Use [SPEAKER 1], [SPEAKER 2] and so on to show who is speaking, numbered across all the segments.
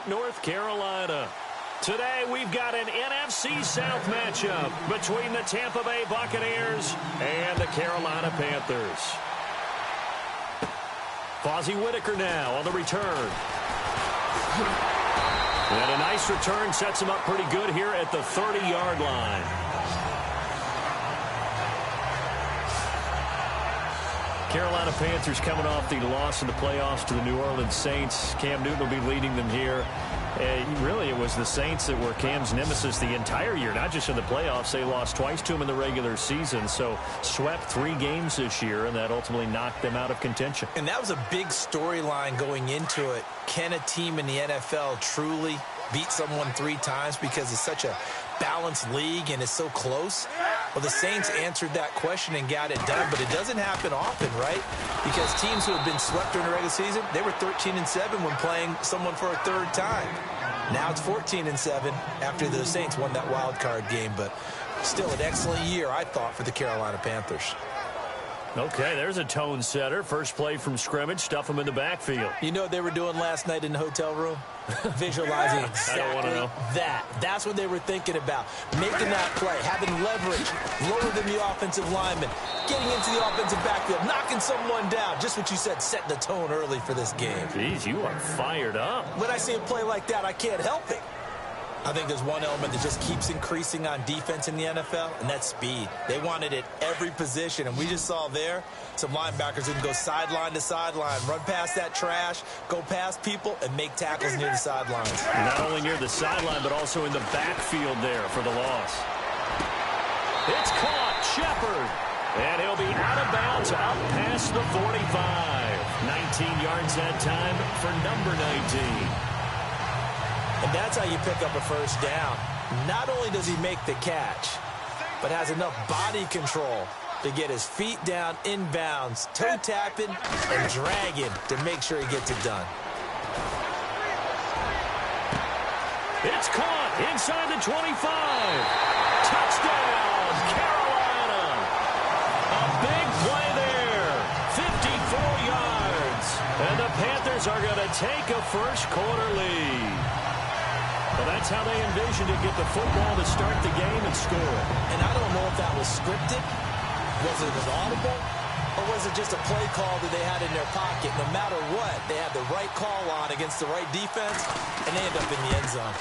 [SPEAKER 1] North Carolina. Today we've got an NFC South matchup between the Tampa Bay Buccaneers and the Carolina Panthers. Fozzie Whitaker now on the return. And a nice return sets him up pretty good here at the 30-yard line. Carolina Panthers coming off the loss in the playoffs to the New Orleans Saints. Cam Newton will be leading them here. Really, it was the Saints that were Cam's nemesis the entire year, not just in the playoffs. They lost twice to him in the regular season, so swept 3 games this year, and that ultimately knocked them out of contention.
[SPEAKER 2] And that was a big storyline going into it. Can a team in the NFL truly beat someone 3 times because it's such a balanced league and it's so close? Well, the Saints answered that question and got it done, but it doesn't happen often, right? Because teams who have been swept during the regular season, they were 13-7 when playing someone for a 3rd time. Now it's 14-7 after the Saints won that wild card game, but still an excellent year, I thought, for the Carolina Panthers.
[SPEAKER 1] Okay, there's a tone setter. First play from scrimmage, stuff them in the backfield.
[SPEAKER 2] You know what they were doing last night in the hotel room? Visualizing exactly that. That's what they were thinking about. Making that play, having leverage, lower than the offensive lineman, getting into the offensive backfield, knocking someone down. Just what you said, setting the tone early for this game.
[SPEAKER 1] Jeez, you are fired up.
[SPEAKER 2] When I see a play like that, I can't help it. I think there's one element that just keeps increasing on defense in the NFL, and that's speed. They want it at every position, and we just saw there some linebackers who can go sideline to sideline, run past that trash, go past people, and make tackles near the sidelines.
[SPEAKER 1] Not only near the sideline, but also in the backfield there for the loss. It's caught, Shepard, and he'll be out of bounds up past the 45. 19 yards that time for number 19.
[SPEAKER 2] And that's how you pick up a first down. Not only does he make the catch, but has enough body control to get his feet down inbounds, toe tapping, and dragging to make sure he gets it done.
[SPEAKER 1] It's caught inside the 25. Touchdown, Carolina. A big play there. 54 yards. And the Panthers are going to take a first quarter lead. Well, that's how they envisioned it, get the football to start the game and score.
[SPEAKER 2] And I don't know if that was scripted, was it an audible, or was it just a play call that they had in their pocket? No matter what, they had the right call on against the right defense, and they end up in the end zone.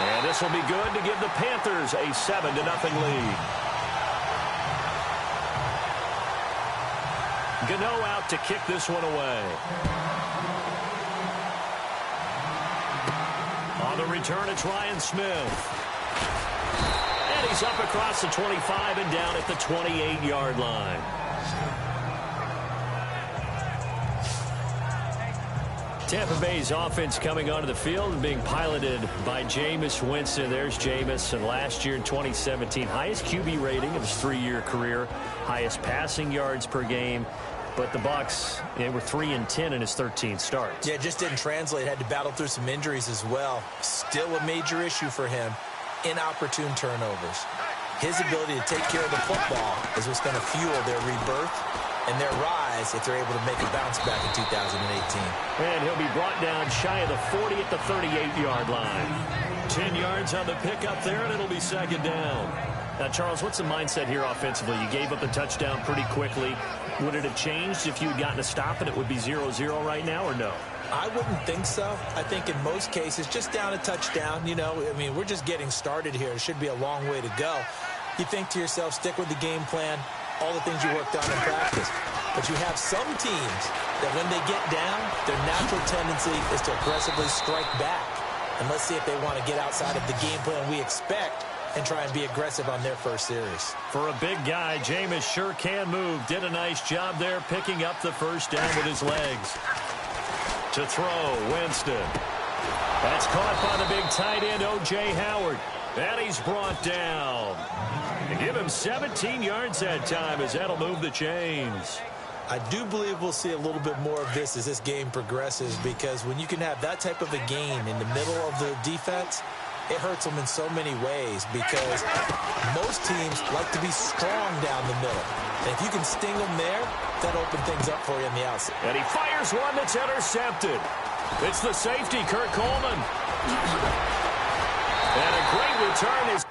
[SPEAKER 1] And this will be good to give the Panthers a 7-0 lead. Gano out to kick this one away. On the return, it's Ryan Smith. And he's up across the 25 and down at the 28-yard line. Tampa Bay's offense coming onto the field and being piloted by Jameis Winston. There's Jameis, and last year in 2017, highest QB rating of his 3-year career, highest passing yards per game. But the Bucs, they were 3-10 in his 13 starts.
[SPEAKER 2] Yeah, just didn't translate. Had to battle through some injuries as well. Still a major issue for him. Inopportune turnovers. His ability to take care of the football is what's going to fuel their rebirth and their rise if they're able to make a bounce back in 2018.
[SPEAKER 1] And he'll be brought down shy of the 40 at the 38-yard line. 10 yards on the pickup there, and it'll be second down. Now, Charles, what's the mindset here offensively? You gave up the touchdown pretty quickly. Would it have changed if you had gotten a stop and it would be 0-0 right now, or no?
[SPEAKER 2] I wouldn't think so. I think in most cases, just down a touchdown, you know, I mean, we're just getting started here. It should be a long way to go. You think to yourself, stick with the game plan, all the things you worked on in practice. But you have some teams that when they get down, their natural tendency is to aggressively strike back. And let's see if they want to get outside of the game plan we expect and try and be aggressive on their first series.
[SPEAKER 1] For a big guy, Jameis sure can move. Did a nice job there picking up the first down with his legs. To throw, Winston. That's caught by the big tight end, O.J. Howard. And he's brought down. And give him 17 yards that time as that'll move the chains.
[SPEAKER 2] I do believe we'll see a little bit more of this as this game progresses, because when you can have that type of a gain in the middle of the defense, it hurts them in so many ways, because most teams like to be strong down the middle. And if you can sting them there, that'll open things up for you on the outside.
[SPEAKER 1] And he fires one that's intercepted. It's the safety, Kurt Coleman. And a great return is...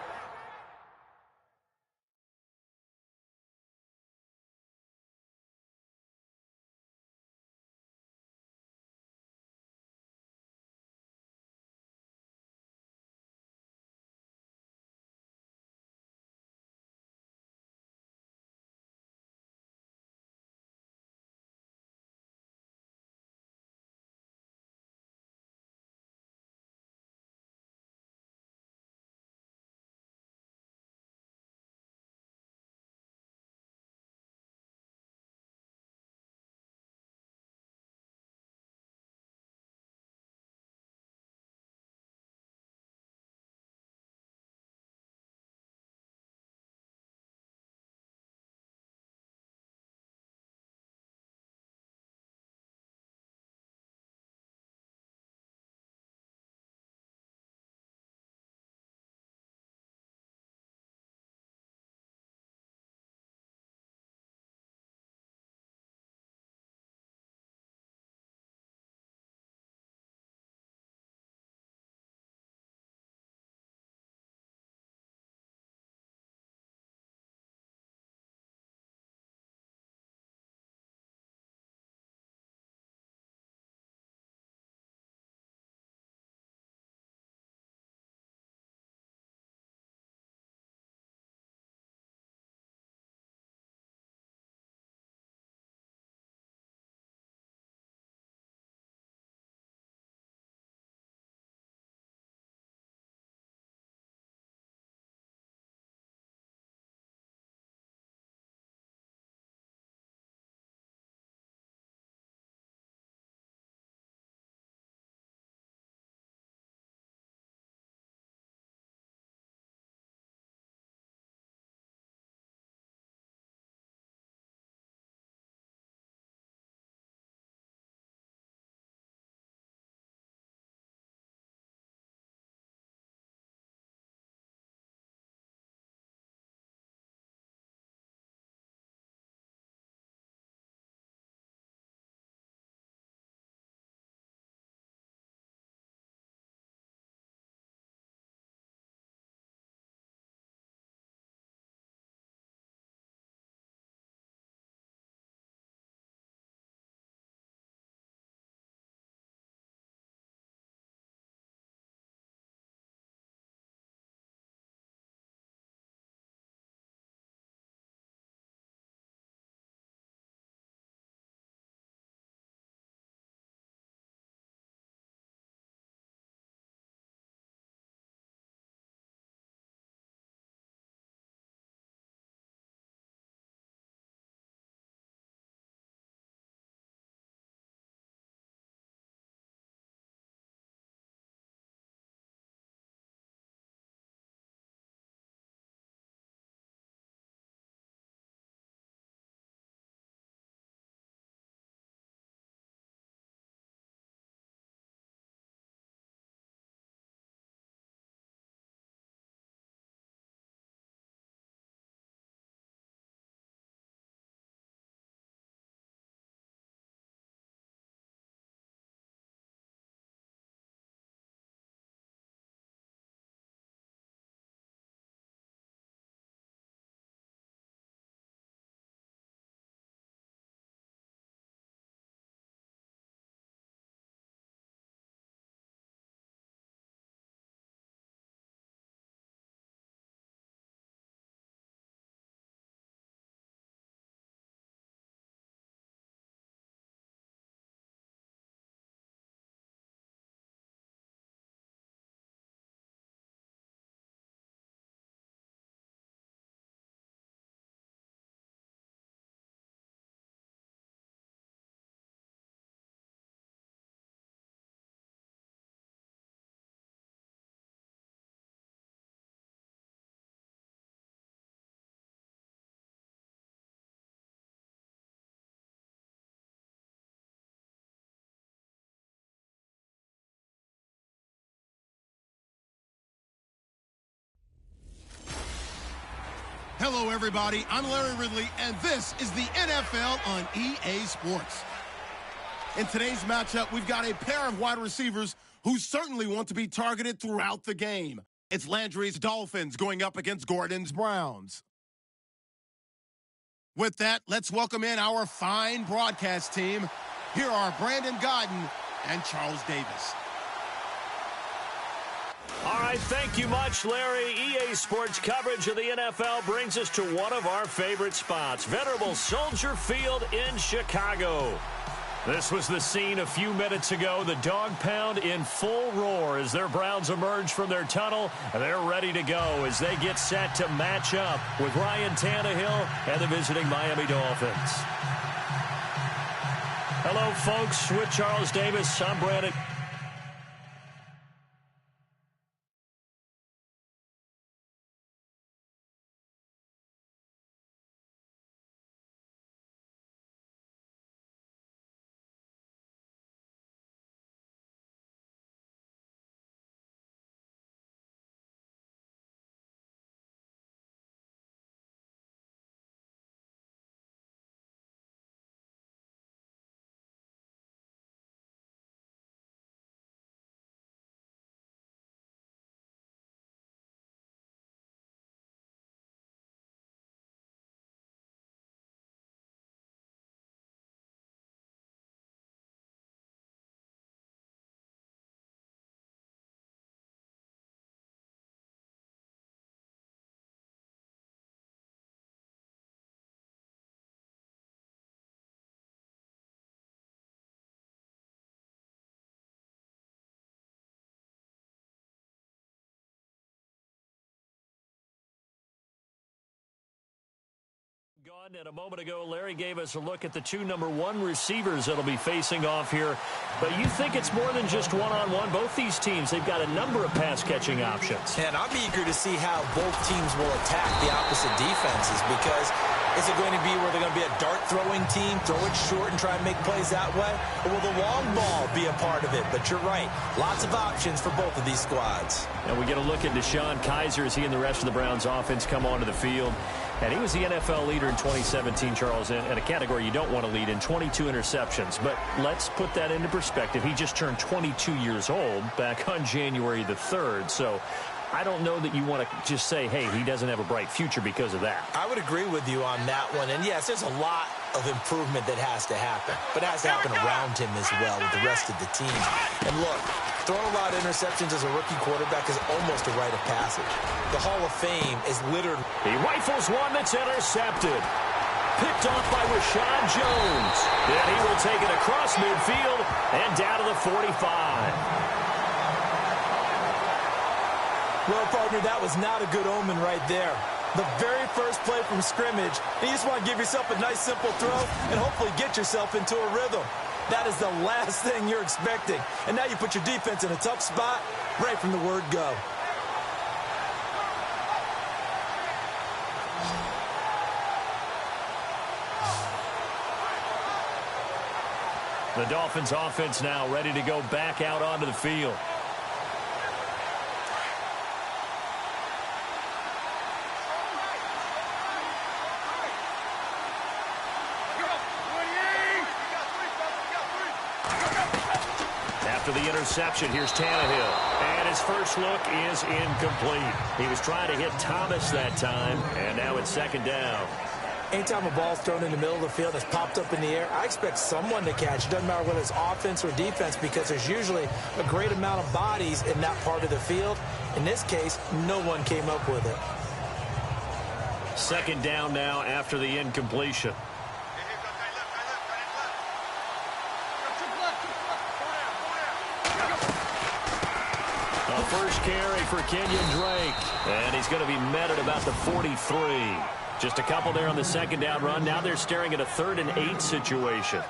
[SPEAKER 3] Hello, everybody. I'm Larry Ridley, and this is the NFL on EA Sports. In today's matchup, we've got a pair of wide receivers who certainly want to be targeted throughout the game. It's Landry's Dolphins going up against Gordon's Browns. With that, let's welcome in our fine broadcast team. Here are Brandon Gaudin and Charles Davis.
[SPEAKER 1] All right, thank you much, Larry. EA Sports coverage of the NFL brings us to one of our favorite spots, venerable Soldier Field in Chicago. This was the scene a few minutes ago. The dog pound in full roar as their Browns emerge from their tunnel. They're ready to go as they get set to match up with Ryan Tannehill and the visiting Miami Dolphins. Hello, folks. With Charles Davis, I'm Brandon. Gone, and a moment ago, Larry gave us a look at the two number one receivers that'll be facing off here. But you think it's more than just one-on-one? Both these teams, they've got a number of pass-catching options.
[SPEAKER 2] And I'm eager to see how both teams will attack the opposite defenses, because is it going to be where they're going to be a dart-throwing team, throw it short and try and make plays that way? Or will the long ball be a part of it? But you're right, lots of options for both of these squads.
[SPEAKER 1] And we get a look at DeShone Kizer as he and the rest of the Browns offense come onto the field. And he was the NFL leader in 2017, Charles, in a category you don't want to lead in, 22 interceptions. But let's put that into perspective. He just turned 22 years old back on January the 3rd. So I don't know that you want to just say, hey, he doesn't have a bright future because of that.
[SPEAKER 2] I would agree with you on that one. And, yes, there's a lot of improvement that has to happen. But it has to happen around him as well with the rest of the team. And, look, throwing a lot of interceptions as a rookie quarterback is almost a rite of passage. The Hall of Fame is littered.
[SPEAKER 1] He rifles one that's intercepted. Picked off by Rashad Jones. And he will take it across midfield and down to the 45.
[SPEAKER 2] Well, partner, that was not a good omen right there. The very first play from scrimmage, you just want to give yourself a nice, simple throw and hopefully get yourself into a rhythm. That is the last thing you're expecting. And now you put your defense in a tough spot right from the word go.
[SPEAKER 1] The Dolphins offense now ready to go back out onto the field. After the interception, here's Tannehill. And his first look is incomplete. He was trying to hit Thomas that time, and now it's second down.
[SPEAKER 2] Anytime a ball's thrown in the middle of the field that's popped up in the air, I expect someone to catch. It doesn't matter whether it's offense or defense, because there's usually a great amount of bodies in that part of the field. In this case, no one came up with it.
[SPEAKER 1] Second down now after the incompletion. A first carry for Kenyon Drake, and he's going to be met at about the 43. Just a couple there on the second down run. Now they're staring at a 3rd and 8 situation.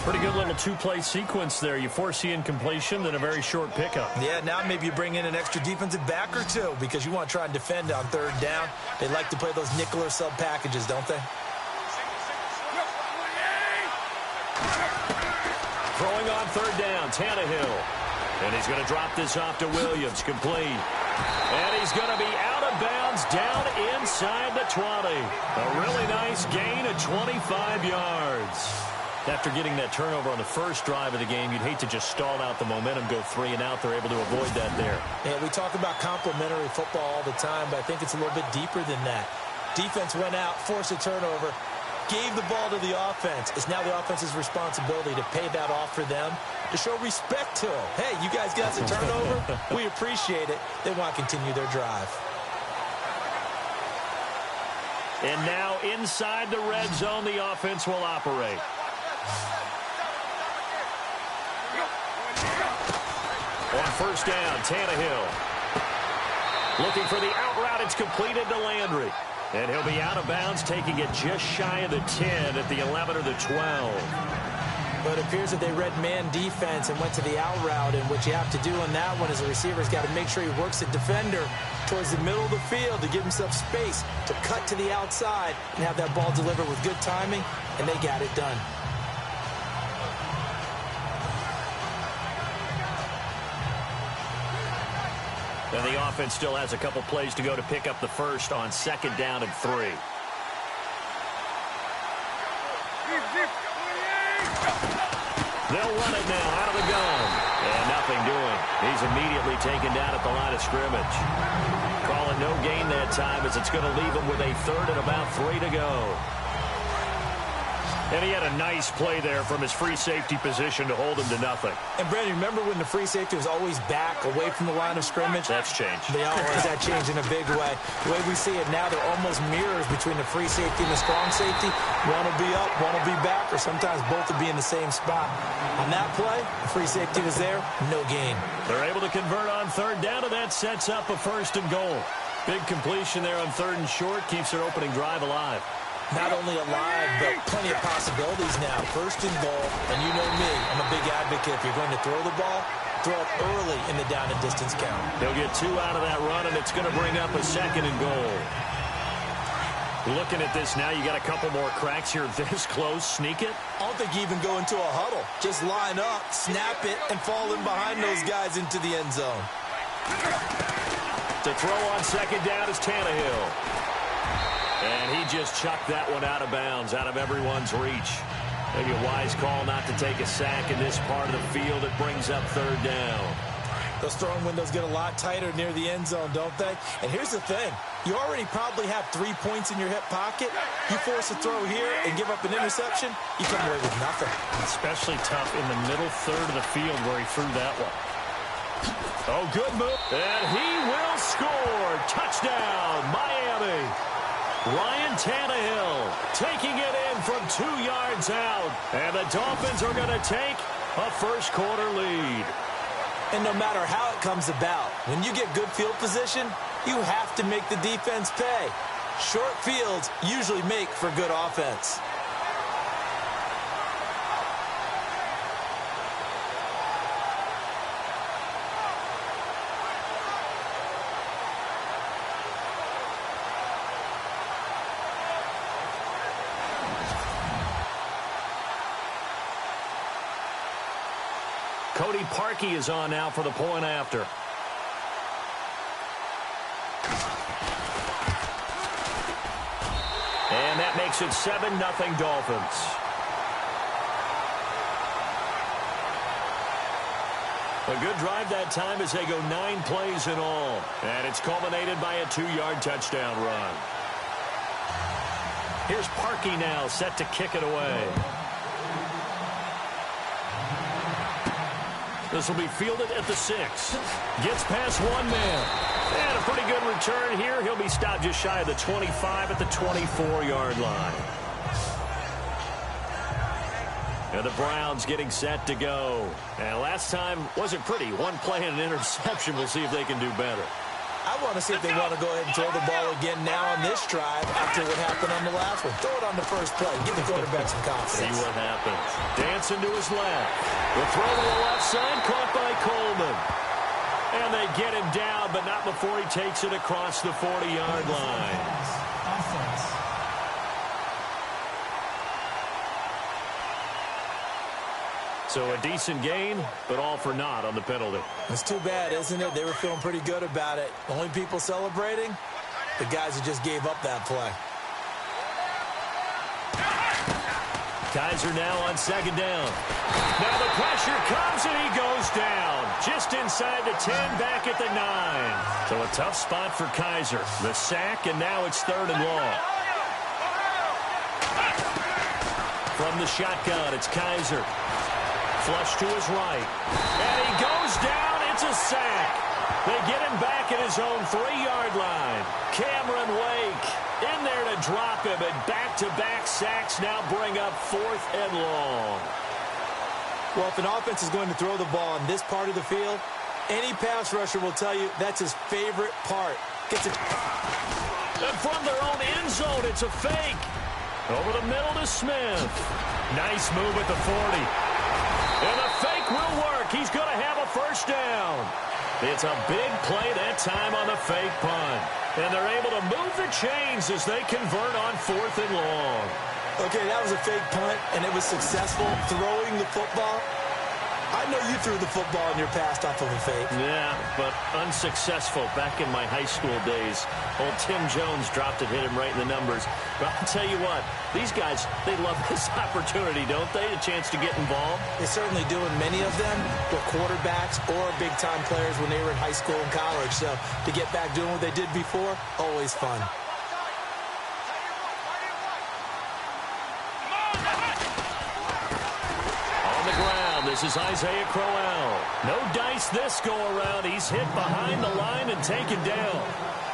[SPEAKER 1] Pretty good little two-play sequence there. You force the incompletion, then a very short pickup.
[SPEAKER 2] Yeah, now maybe you bring in an extra defensive back or two because you want to try and defend on 3rd down. They like to play those nickel or sub packages, don't they?
[SPEAKER 1] Throwing on 3rd down, Tannehill. And he's going to drop this off to Williams, complete. And he's going to be out of bounds down inside the 20. A really nice gain of 25 yards. After getting that turnover on the first drive of the game, you'd hate to just stall out the momentum, go 3 and out. They're able to avoid that there.
[SPEAKER 2] Yeah, we talk about complementary football all the time, but I think it's a little bit deeper than that. Defense went out, forced a turnover, gave the ball to the offense. It's now the offense's responsibility to pay that off for them, to show respect to them. Hey, you guys got the turnover? We appreciate it. They want to continue their drive.
[SPEAKER 1] And now inside the red zone, the offense will operate. On first down, Tannehill. Looking for the out route. It's completed to Landry. And he'll be out of bounds, taking it just shy of the 10 at the 11 or the 12.
[SPEAKER 2] But it appears that they read man defense and went to the out route. And what you have to do on that one is a receiver's got to make sure he works the defender towards the middle of the field to give himself space to cut to the outside and have that ball delivered with good timing, and they got it done.
[SPEAKER 1] And the offense still has a couple plays to go to pick up the first on second down and 3. They'll run it now out of the gun. And nothing doing. He's immediately taken down at the line of scrimmage. Calling no gain that time as it's going to leave him with a third and about 3 to go. And he had a nice play there from his free safety position to hold him to nothing.
[SPEAKER 2] And, Brandon, remember when the free safety was always back away from the line of scrimmage?
[SPEAKER 1] That's changed.
[SPEAKER 2] They always that changed in a big way. The way we see it now, they're almost mirrors between the free safety and the strong safety. One will be up, one will be back, or sometimes both will be in the same spot. On that play, the free safety was there, no gain.
[SPEAKER 1] They're able to convert on third down, and that sets up a first and goal. Big completion there on third and short, keeps their opening drive alive.
[SPEAKER 2] Not only alive, but plenty of possibilities now. First and goal, and you know me, I'm a big advocate. If you're going to throw the ball, throw it early in the down and distance count.
[SPEAKER 1] They'll get 2 out of that run, and it's going to bring up a second and goal. Looking at this now, you got a couple more cracks here this close. Sneak it?
[SPEAKER 2] I don't think you even go into a huddle. Just line up, snap it, and fall in behind those guys into the end zone.
[SPEAKER 1] To throw on second down is Tannehill. And he just chucked that one out of bounds, out of everyone's reach. Maybe a wise call not to take a sack in this part of the field. It brings up third down.
[SPEAKER 2] Those throwing windows get a lot tighter near the end zone, don't they? And here's the thing. You already probably have 3 points in your hip pocket. You force a throw here and give up an interception, you come away with nothing.
[SPEAKER 1] Especially tough in the middle third of the field where he threw that one. Oh, good move. And he will score. Touchdown, Miami. Ryan Tannehill taking it in from 2 yards out. And the Dolphins are going to take a first quarter lead.
[SPEAKER 2] And no matter how it comes about, when you get good field position, you have to make the defense pay. Short fields usually make for good offense.
[SPEAKER 1] Cody Parkey is on now for the point after. And that makes it 7-0 Dolphins. A good drive that time as they go 9 plays in all. And it's culminated by a 2-yard touchdown run. Here's Parkey now set to kick it away. This will be fielded at the 6. Gets past one man. And a pretty good return here. He'll be stopped just shy of the 25 at the 24-yard line. And the Browns getting set to go. And last time wasn't pretty. One play and an interception. We'll see if they can do better.
[SPEAKER 2] I want to see if they want to go ahead and throw the ball again now on this drive after what happened on the last one. Throw it on the first play. Give the quarterback some confidence.
[SPEAKER 1] See what happens. Dancing to his left. The throw to the left side, caught by Coleman. And they get him down, but not before he takes it across the 40-yard line. So a decent gain, but all for naught on the penalty.
[SPEAKER 2] It's too bad, isn't it? They were feeling pretty good about it. The only people celebrating, the guys who just gave up that play.
[SPEAKER 1] Kizer now on second down. Now the pressure comes, and he goes down. Just inside the 10, back at the 9. So a tough spot for Kizer. The sack, and now it's 3rd and long. From the shotgun, it's Kizer. Flush to his right. And he goes down. It's a sack. They get him back at his own 3-yard line. Cameron Wake in there to drop him, and back-to-back sacks now bring up 4th and long.
[SPEAKER 2] Well, if an offense is going to throw the ball in this part of the field, any pass rusher will tell you that's his favorite part. Gets it.
[SPEAKER 1] And from their own end zone, it's a fake. Over the middle to Smith. Nice move at the 40. And the fake will work. He's going to have a first down. It's a big play that time on the fake punt. And they're able to move the chains as they convert on 4th and long.
[SPEAKER 2] Okay, that was a fake punt, and it was successful throwing the football. I know you threw the football in your past off of a fake.
[SPEAKER 1] Yeah, but unsuccessful back in my high school days. Old Tim Jones dropped it, hit him right in the numbers. But I'll tell you what, these guys, they love this opportunity, don't they? A chance to get involved.
[SPEAKER 2] They certainly do, and many of them were quarterbacks or big-time players when they were in high school and college. So to get back doing what they did before, always fun.
[SPEAKER 1] This is Isaiah Crowell. No dice this go-around. He's hit behind the line and taken down.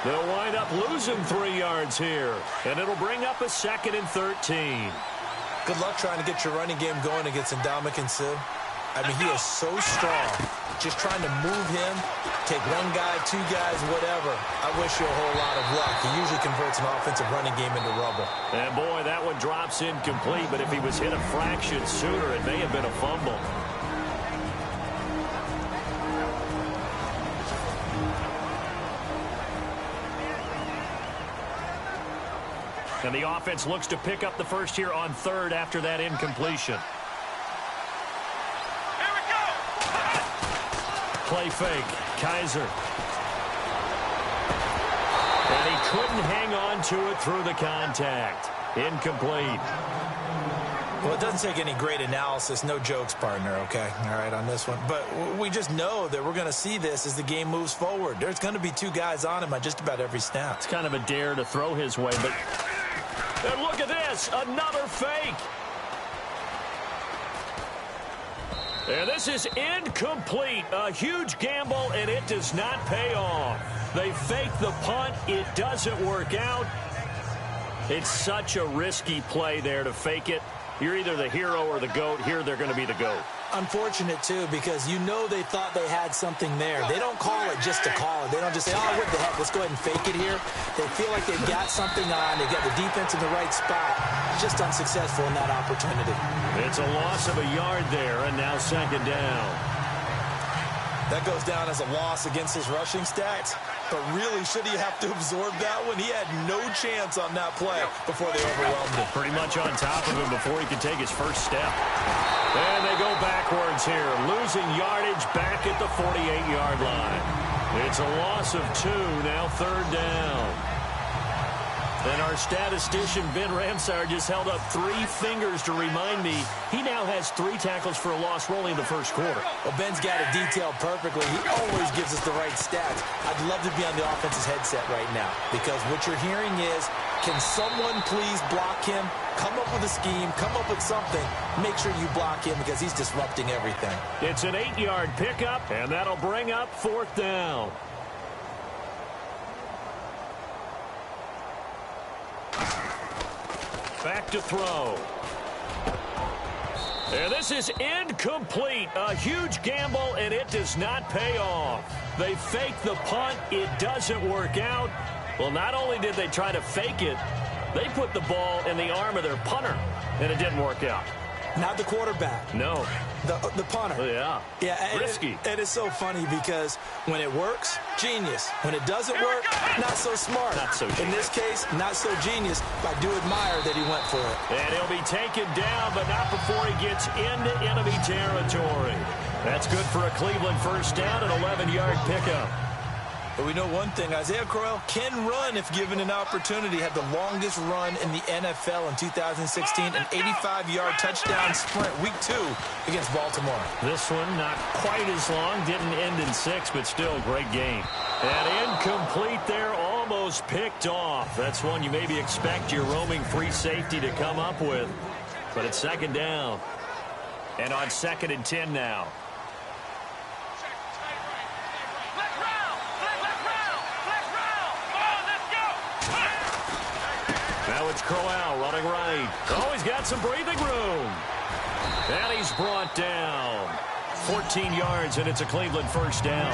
[SPEAKER 1] They'll wind up losing 3 yards here, and it'll bring up a 2nd and 13.
[SPEAKER 2] Good luck trying to get your running game going against Ndamukong Suh. I mean, he is so strong. Just trying to move him, take 1 guy, 2 guys, whatever. I wish you a whole lot of luck. He usually converts an offensive running game into rubble.
[SPEAKER 1] And, boy, that one drops incomplete, but if he was hit a fraction sooner, it may have been a fumble. And the offense looks to pick up the first here on 3rd after that incompletion.
[SPEAKER 4] Here we go.
[SPEAKER 1] Play fake. Kizer. And he couldn't hang on to it through the contact. Incomplete.
[SPEAKER 2] Well, it doesn't take any great analysis. No jokes, partner, okay? All right, on this one. But we just know that we're going to see this as the game moves forward. There's going to be 2 guys on him on just about every snap.
[SPEAKER 1] It's kind of a dare to throw his way, but... And look at this, another fake. And this is incomplete. A huge gamble, and it does not pay off. They fake the punt. It doesn't work out. It's such a risky play there to fake it. You're either the hero or the GOAT. Here, they're going to be the GOAT.
[SPEAKER 2] Unfortunate, too, because you know they thought they had something there. They don't call it just to call it. They don't just say, oh, what the heck, let's go ahead and fake it here. They feel like they've got something on. They've got the defense in the right spot. Just unsuccessful in that opportunity.
[SPEAKER 1] It's a loss of a yard there, and now 2nd down.
[SPEAKER 2] That goes down as a loss against his rushing stats. But really, should he have to absorb that one? He had no chance on that play before they overwhelmed him.
[SPEAKER 1] Pretty much on top of him before he could take his first step. And they go backwards here, losing yardage back at the 48-yard line. It's a loss of 2, now 3rd down. And our statistician, Ben Ramsar, just held up 3 fingers to remind me he now has 3 tackles for a loss rolling in the first quarter.
[SPEAKER 2] Well, Ben's got it detailed perfectly. He always gives us the right stats. I'd love to be on the offense's headset right now because what you're hearing is, can someone please block him? Come up with a scheme. Come up with something. Make sure you block him because he's disrupting everything.
[SPEAKER 1] It's an 8-yard pickup, and that'll bring up 4th down. Back to throw. And this is incomplete. A huge gamble, and it does not pay off. They fake the punt. It doesn't work out. Well, not only did they try to fake it, they put the ball in the arm of their punter, and it didn't work out.
[SPEAKER 2] Not the quarterback.
[SPEAKER 1] No.
[SPEAKER 2] The punter.
[SPEAKER 1] Yeah.
[SPEAKER 2] Yeah.
[SPEAKER 1] Risky.
[SPEAKER 2] It is so funny because when it works, genius. When it doesn't work, not so smart.
[SPEAKER 1] Not so genius.
[SPEAKER 2] In this case, not so genius. I do admire that he went for it.
[SPEAKER 1] And he'll be taken down, but not before he gets into enemy territory. That's good for a Cleveland first down, an 11-yard pickup.
[SPEAKER 2] But we know one thing, Isaiah Crowell can run if given an opportunity. Had the longest run in the NFL in 2016, an 85-yard touchdown sprint, week 2 against Baltimore.
[SPEAKER 1] This one not quite as long, didn't end in 6, but still a great game. And incomplete there, almost picked off. That's one you maybe expect your roaming free safety to come up with. But it's second down. And on 2nd and 10 now. Now it's Crowell running right. Oh, he's got some breathing room. And he's brought down. 14 yards, and it's a Cleveland first down.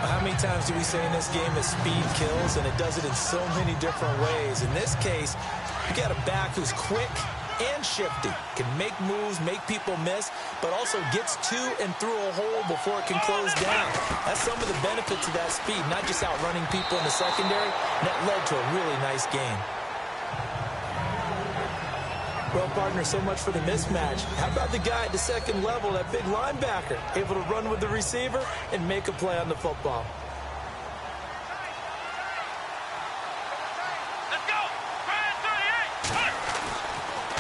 [SPEAKER 2] How many times do we say in this game that speed kills, and it does it in so many different ways? In this case, you got a back who's quick and shifty, can make moves, make people miss, but also gets to and through a hole before it can close down. That's some of the benefits of that speed, not just outrunning people in the secondary. And that led to a really nice game. Well, partner, so much for the mismatch. How about the guy at the second level, that big linebacker, able to run with the receiver and make a play on the football?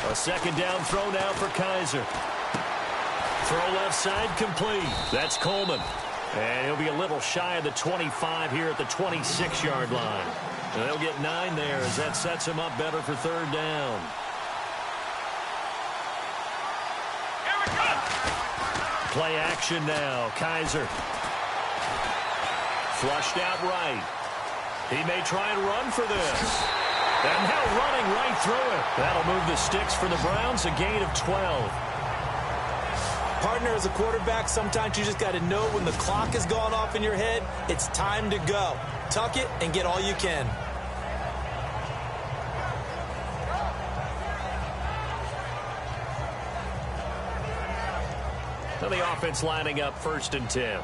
[SPEAKER 1] A second down throw now for Kaiser. Throw left side complete. That's Coleman. And he'll be a little shy of the 25 here at the 26-yard line. And they'll get 9 there as that sets him up better for third down. Play action now. Kaiser. Flushed out right. He may try and run for this. And now running right through it. That'll move the sticks for the Browns, a gain of 12.
[SPEAKER 2] Partner, as a quarterback, sometimes you just got to know when the clock has gone off in your head, it's time to go. Tuck it and get all you can.
[SPEAKER 1] So the offense lining up 1st and 10.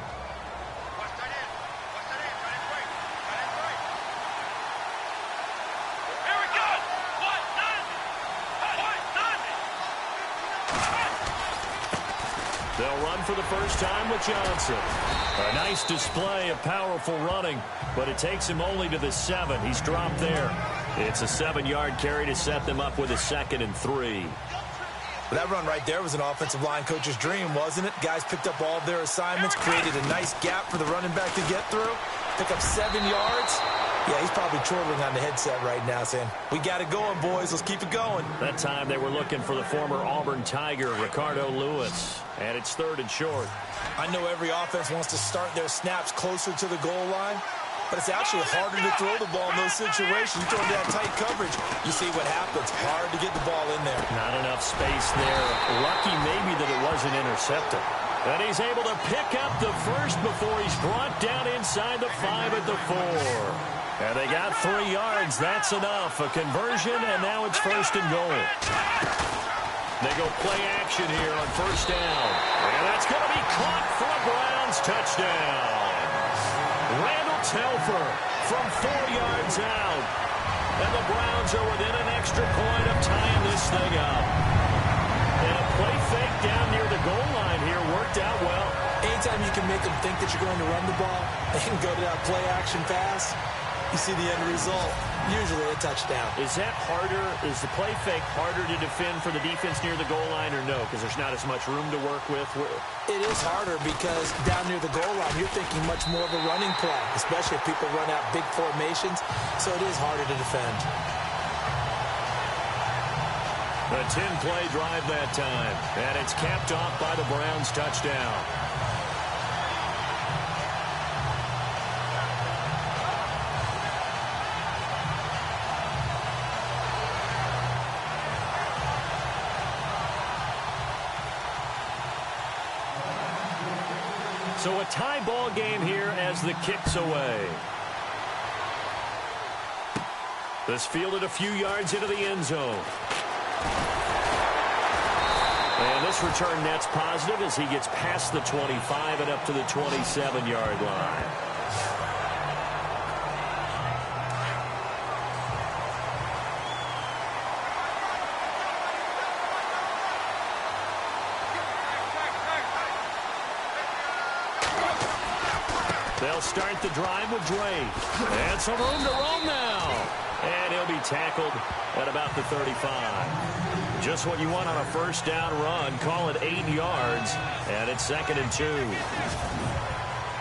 [SPEAKER 1] They'll run for the first time with Johnson. A nice display of powerful running, but it takes him only to the 7. He's dropped there. It's a 7-yard carry to set them up with a 2nd and 3.
[SPEAKER 2] Well, that run right there was an offensive line coach's dream, wasn't it? Guys picked up all of their assignments, created a nice gap for the running back to get through, pick up 7 yards. Yeah, he's probably chortling on the headset right now saying, we got it going, boys. Let's keep it going.
[SPEAKER 1] That time they were looking for the former Auburn Tiger, Ricardo Lewis. And it's 3rd and short.
[SPEAKER 2] I know every offense wants to start their snaps closer to the goal line, but it's actually harder to throw the ball in those situations. You throw into that tight coverage, you see what happens. Hard to get the ball in there.
[SPEAKER 1] Not enough space there. Lucky maybe that it wasn't intercepted. And he's able to pick up the first before he's brought down inside the 5 at the 4. And they got 3 yards. That's enough. A conversion, and now it's 1st and goal. They go play action here on 1st down. And that's going to be caught for a Browns touchdown. Randall Telfer from 4 yards out. And the Browns are within an extra point of tying this thing up. And a play fake down near the goal line here worked out well.
[SPEAKER 2] Anytime you can make them think that you're going to run the ball and go to that play action pass, you see the end result, usually a touchdown.
[SPEAKER 1] Is that harder? Is the play fake harder to defend for the defense near the goal line or no? Because there's not as much room to work with?
[SPEAKER 2] It is harder because down near the goal line, you're thinking much more of a running play, especially if people run out big formations. So it is harder to defend.
[SPEAKER 1] A 10-play drive that time. And it's capped off by the Browns touchdown. So a tie ball game here as the kick's away. This fielded a few yards into the end zone. And this return net's positive as he gets past the 25 and up to the 27-yard line. They'll start the drive with Drake. And some room to roam now. And he'll be tackled at about the 35. Just what you want on a first down run. Call it 8 yards. And it's 2nd and 2.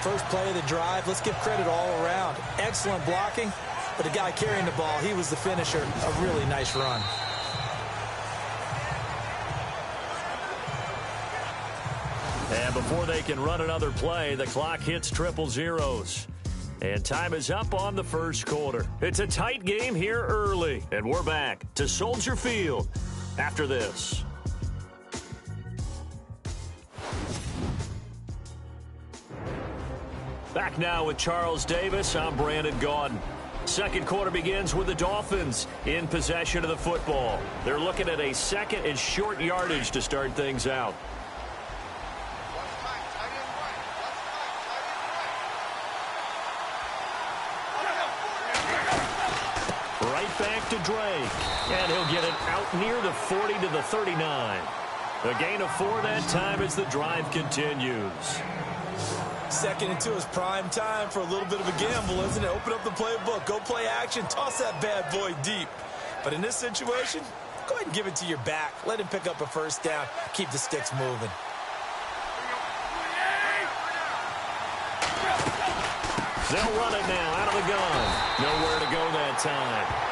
[SPEAKER 2] First play of the drive. Let's give credit all around. Excellent blocking. But the guy carrying the ball, he was the finisher. A really nice run.
[SPEAKER 1] And before they can run another play, the clock hits triple zeros. And time is up on the first quarter. It's a tight game here early. And we're back to Soldier Field after this. Back now with Charles Davis. I'm Brandon Gaudin. Second quarter begins with the Dolphins in possession of the football. They're looking at a second and short yardage to start things out. Back to Drake, and he'll get it out near the 40 to the 39. A gain of 4 that time as the drive continues.
[SPEAKER 2] 2nd and 2 is prime time for a little bit of a gamble, isn't it? Open up the playbook, go play action, toss that bad boy deep. But in this situation, go ahead and give it to your back. Let him pick up a first down, keep the sticks moving.
[SPEAKER 1] They'll run it now out of the gun. Nowhere to go that time.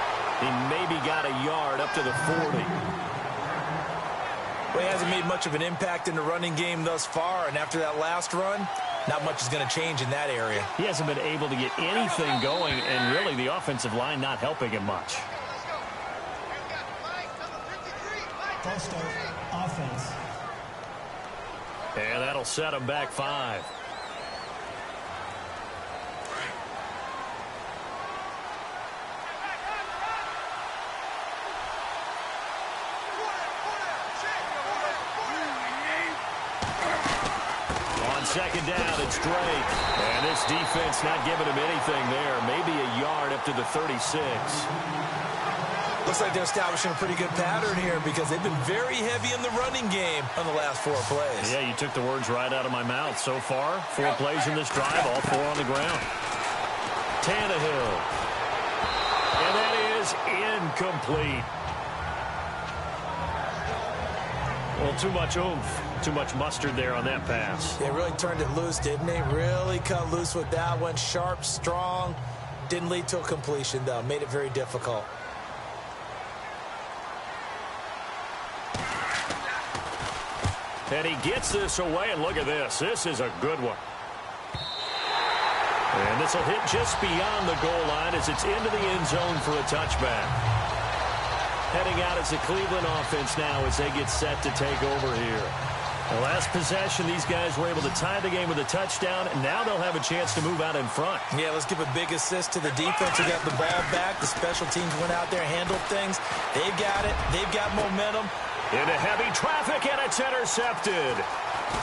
[SPEAKER 1] He maybe got a yard up to the 40.
[SPEAKER 2] Well, he hasn't made much of an impact in the running game thus far, and after that last run, not much is going to change in that area.
[SPEAKER 1] He hasn't been able to get anything going, and really the offensive line not helping him much.
[SPEAKER 4] False start, offense.
[SPEAKER 1] And that'll set him back 5. Second down, it's Drake. And this defense not giving him anything there. Maybe a yard up to the 36.
[SPEAKER 2] Looks like they're establishing a pretty good pattern here because they've been very heavy in the running game on the last 4 plays.
[SPEAKER 1] Yeah, you took the words right out of my mouth. So far, 4 plays in this drive, all 4 on the ground. Tannehill. And that is incomplete. Well, too much oomph. Too much mustard there on that pass.
[SPEAKER 2] They really turned it loose, didn't they? Really cut loose with that one. Sharp, strong. Didn't lead to a completion, though. Made it very difficult.
[SPEAKER 1] And he gets this away, and look at this. This is a good one. And this will hit just beyond the goal line as it's into the end zone for a touchback. Heading out as the Cleveland offense now as they get set to take over here. The last possession, these guys were able to tie the game with a touchdown, and now they'll have a chance to move out in front.
[SPEAKER 2] Yeah, let's give a big assist to the defense who got the ball back. The special teams went out there, handled things. They've got it. They've got momentum.
[SPEAKER 1] Into heavy traffic, and it's intercepted.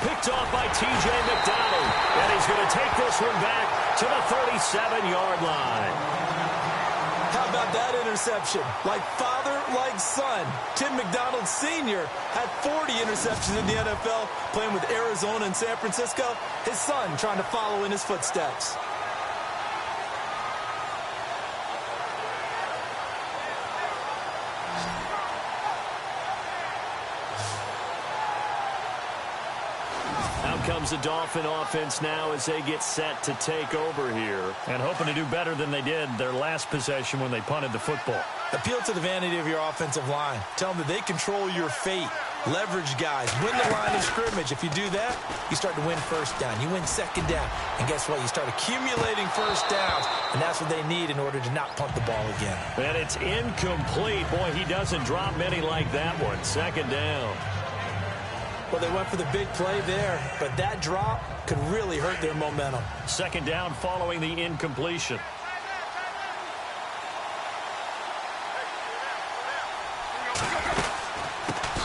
[SPEAKER 1] Picked off by T.J. McDonald, and he's going to take this one back to the 37-yard line.
[SPEAKER 2] How about that interception? Like father, like son. Tim McDonald Sr. had 40 interceptions in the NFL, playing with Arizona and San Francisco. His son trying to follow in his footsteps.
[SPEAKER 1] Comes the Dolphin offense now as they get set to take over here and hoping to do better than they did their last possession when they punted the football.
[SPEAKER 2] Appeal to the vanity of your offensive line. Tell them that they control your fate. Leverage guys. Win the line of scrimmage. If you do that, you start to win first down. You win second down. And guess what? You start accumulating first downs. And that's what they need in order to not punt the ball again.
[SPEAKER 1] And it's incomplete. Boy, he doesn't drop many like that one. Second down.
[SPEAKER 2] Well, they went for the big play there, but that drop could really hurt their momentum.
[SPEAKER 1] Second down following the incompletion.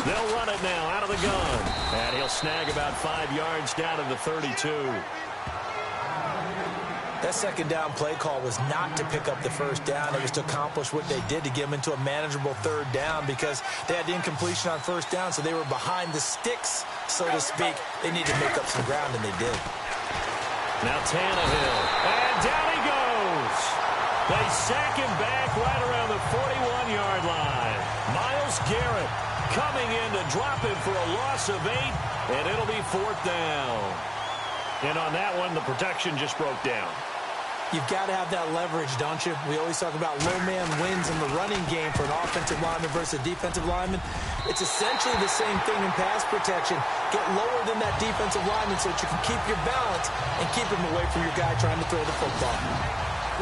[SPEAKER 1] They'll run it now out of the gun. And he'll snag about 5 yards down to the 32.
[SPEAKER 2] That second down play call was not to pick up the first down. It was to accomplish what they did to get them into a manageable third down because they had the incompletion on first down, so they were behind the sticks, so to speak. They needed to make up some ground, and they did.
[SPEAKER 1] Now Tannehill. And down he goes. They sack him back right around the 41-yard line. Myles Garrett coming in to drop him for a loss of 8, and it'll be 4th down. And on that one, the protection just broke down.
[SPEAKER 2] You've got to have that leverage, don't you? We always talk about low man wins in the running game for an offensive lineman versus a defensive lineman. It's essentially the same thing in pass protection. Get lower than that defensive lineman so that you can keep your balance and keep him away from your guy trying to throw the football.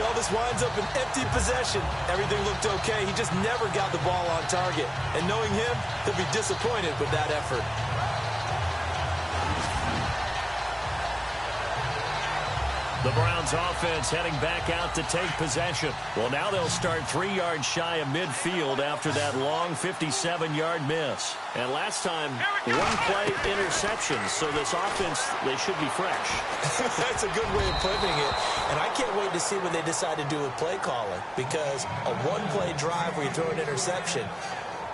[SPEAKER 2] Well, this winds up an empty possession. Everything looked okay. He just never got the ball on target. And knowing him, he'll be disappointed with that effort.
[SPEAKER 1] The Browns offense heading back out to take possession. Well, now they'll start 3 yards shy of midfield after that long 57-yard miss. And last time, one-play interceptions, so this offense, they should be fresh.
[SPEAKER 2] That's a good way of putting it. And I can't wait to see what they decide to do with play calling, because a one-play drive where you throw an interception,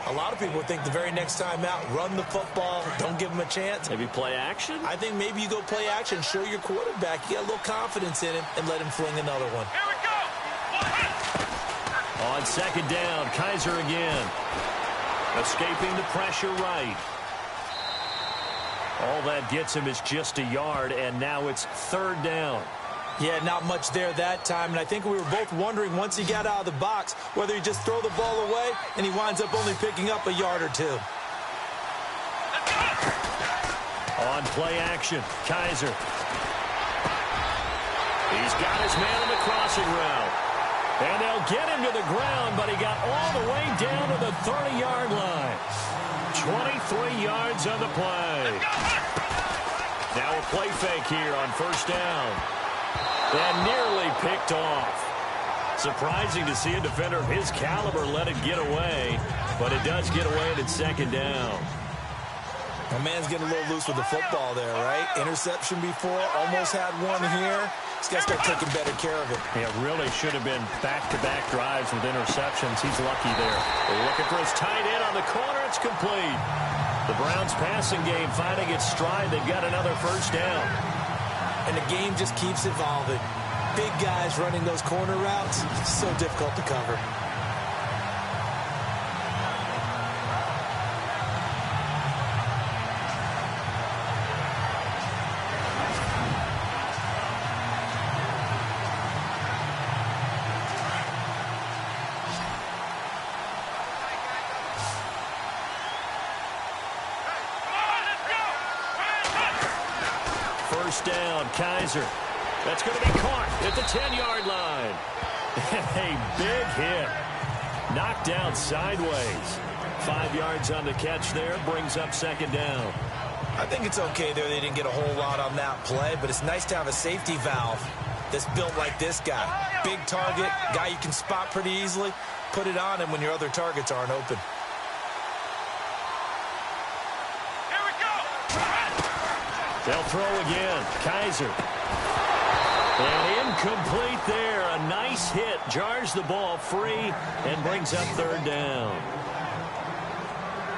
[SPEAKER 2] a lot of people think the very next time out, run the football, don't give him a chance.
[SPEAKER 1] Maybe play action?
[SPEAKER 2] I think maybe you go play action, show your quarterback you got a little confidence in him, and let him fling another one.
[SPEAKER 4] Here we go.
[SPEAKER 1] On 2nd down, Kaiser again. Escaping the pressure right. All that gets him is just a yard, and now it's 3rd down.
[SPEAKER 2] Yeah, not much there that time, and I think we were both wondering once he got out of the box whether he'd just throw the ball away, and he winds up only picking up a yard or 2.
[SPEAKER 1] On play action, Kaiser. He's got his man on the crossing route. And they'll get him to the ground, but he got all the way down to the 30-yard line. 23 yards on the play. Now a play fake here on 1st down. And nearly picked off. Surprising to see a defender of his caliber let it get away, but it does get away and it's 2nd down.
[SPEAKER 2] My man's getting a little loose with the football there, right? Interception before, almost had one here. He's got to start taking better care of it.
[SPEAKER 1] Yeah, really should have been back-to-back drives with interceptions. He's lucky there. Looking for his tight end on the corner. It's complete. The Browns passing game finding its stride. They've got another 1st down.
[SPEAKER 2] And the game just keeps evolving. Big guys running those corner routes, so difficult to cover.
[SPEAKER 1] Down, Kaiser. That's going to be caught at the 10-yard line. A big hit. Knocked down sideways. 5 yards on the catch there. Brings up 2nd down.
[SPEAKER 2] I think it's okay there. They didn't get a whole lot on that play, but it's nice to have a safety valve that's built like this guy. Big target, guy you can spot pretty easily. Put it on him when your other targets aren't open.
[SPEAKER 1] They'll throw again. Kaiser. And incomplete there. A nice hit. Jars the ball free and brings up 3rd down.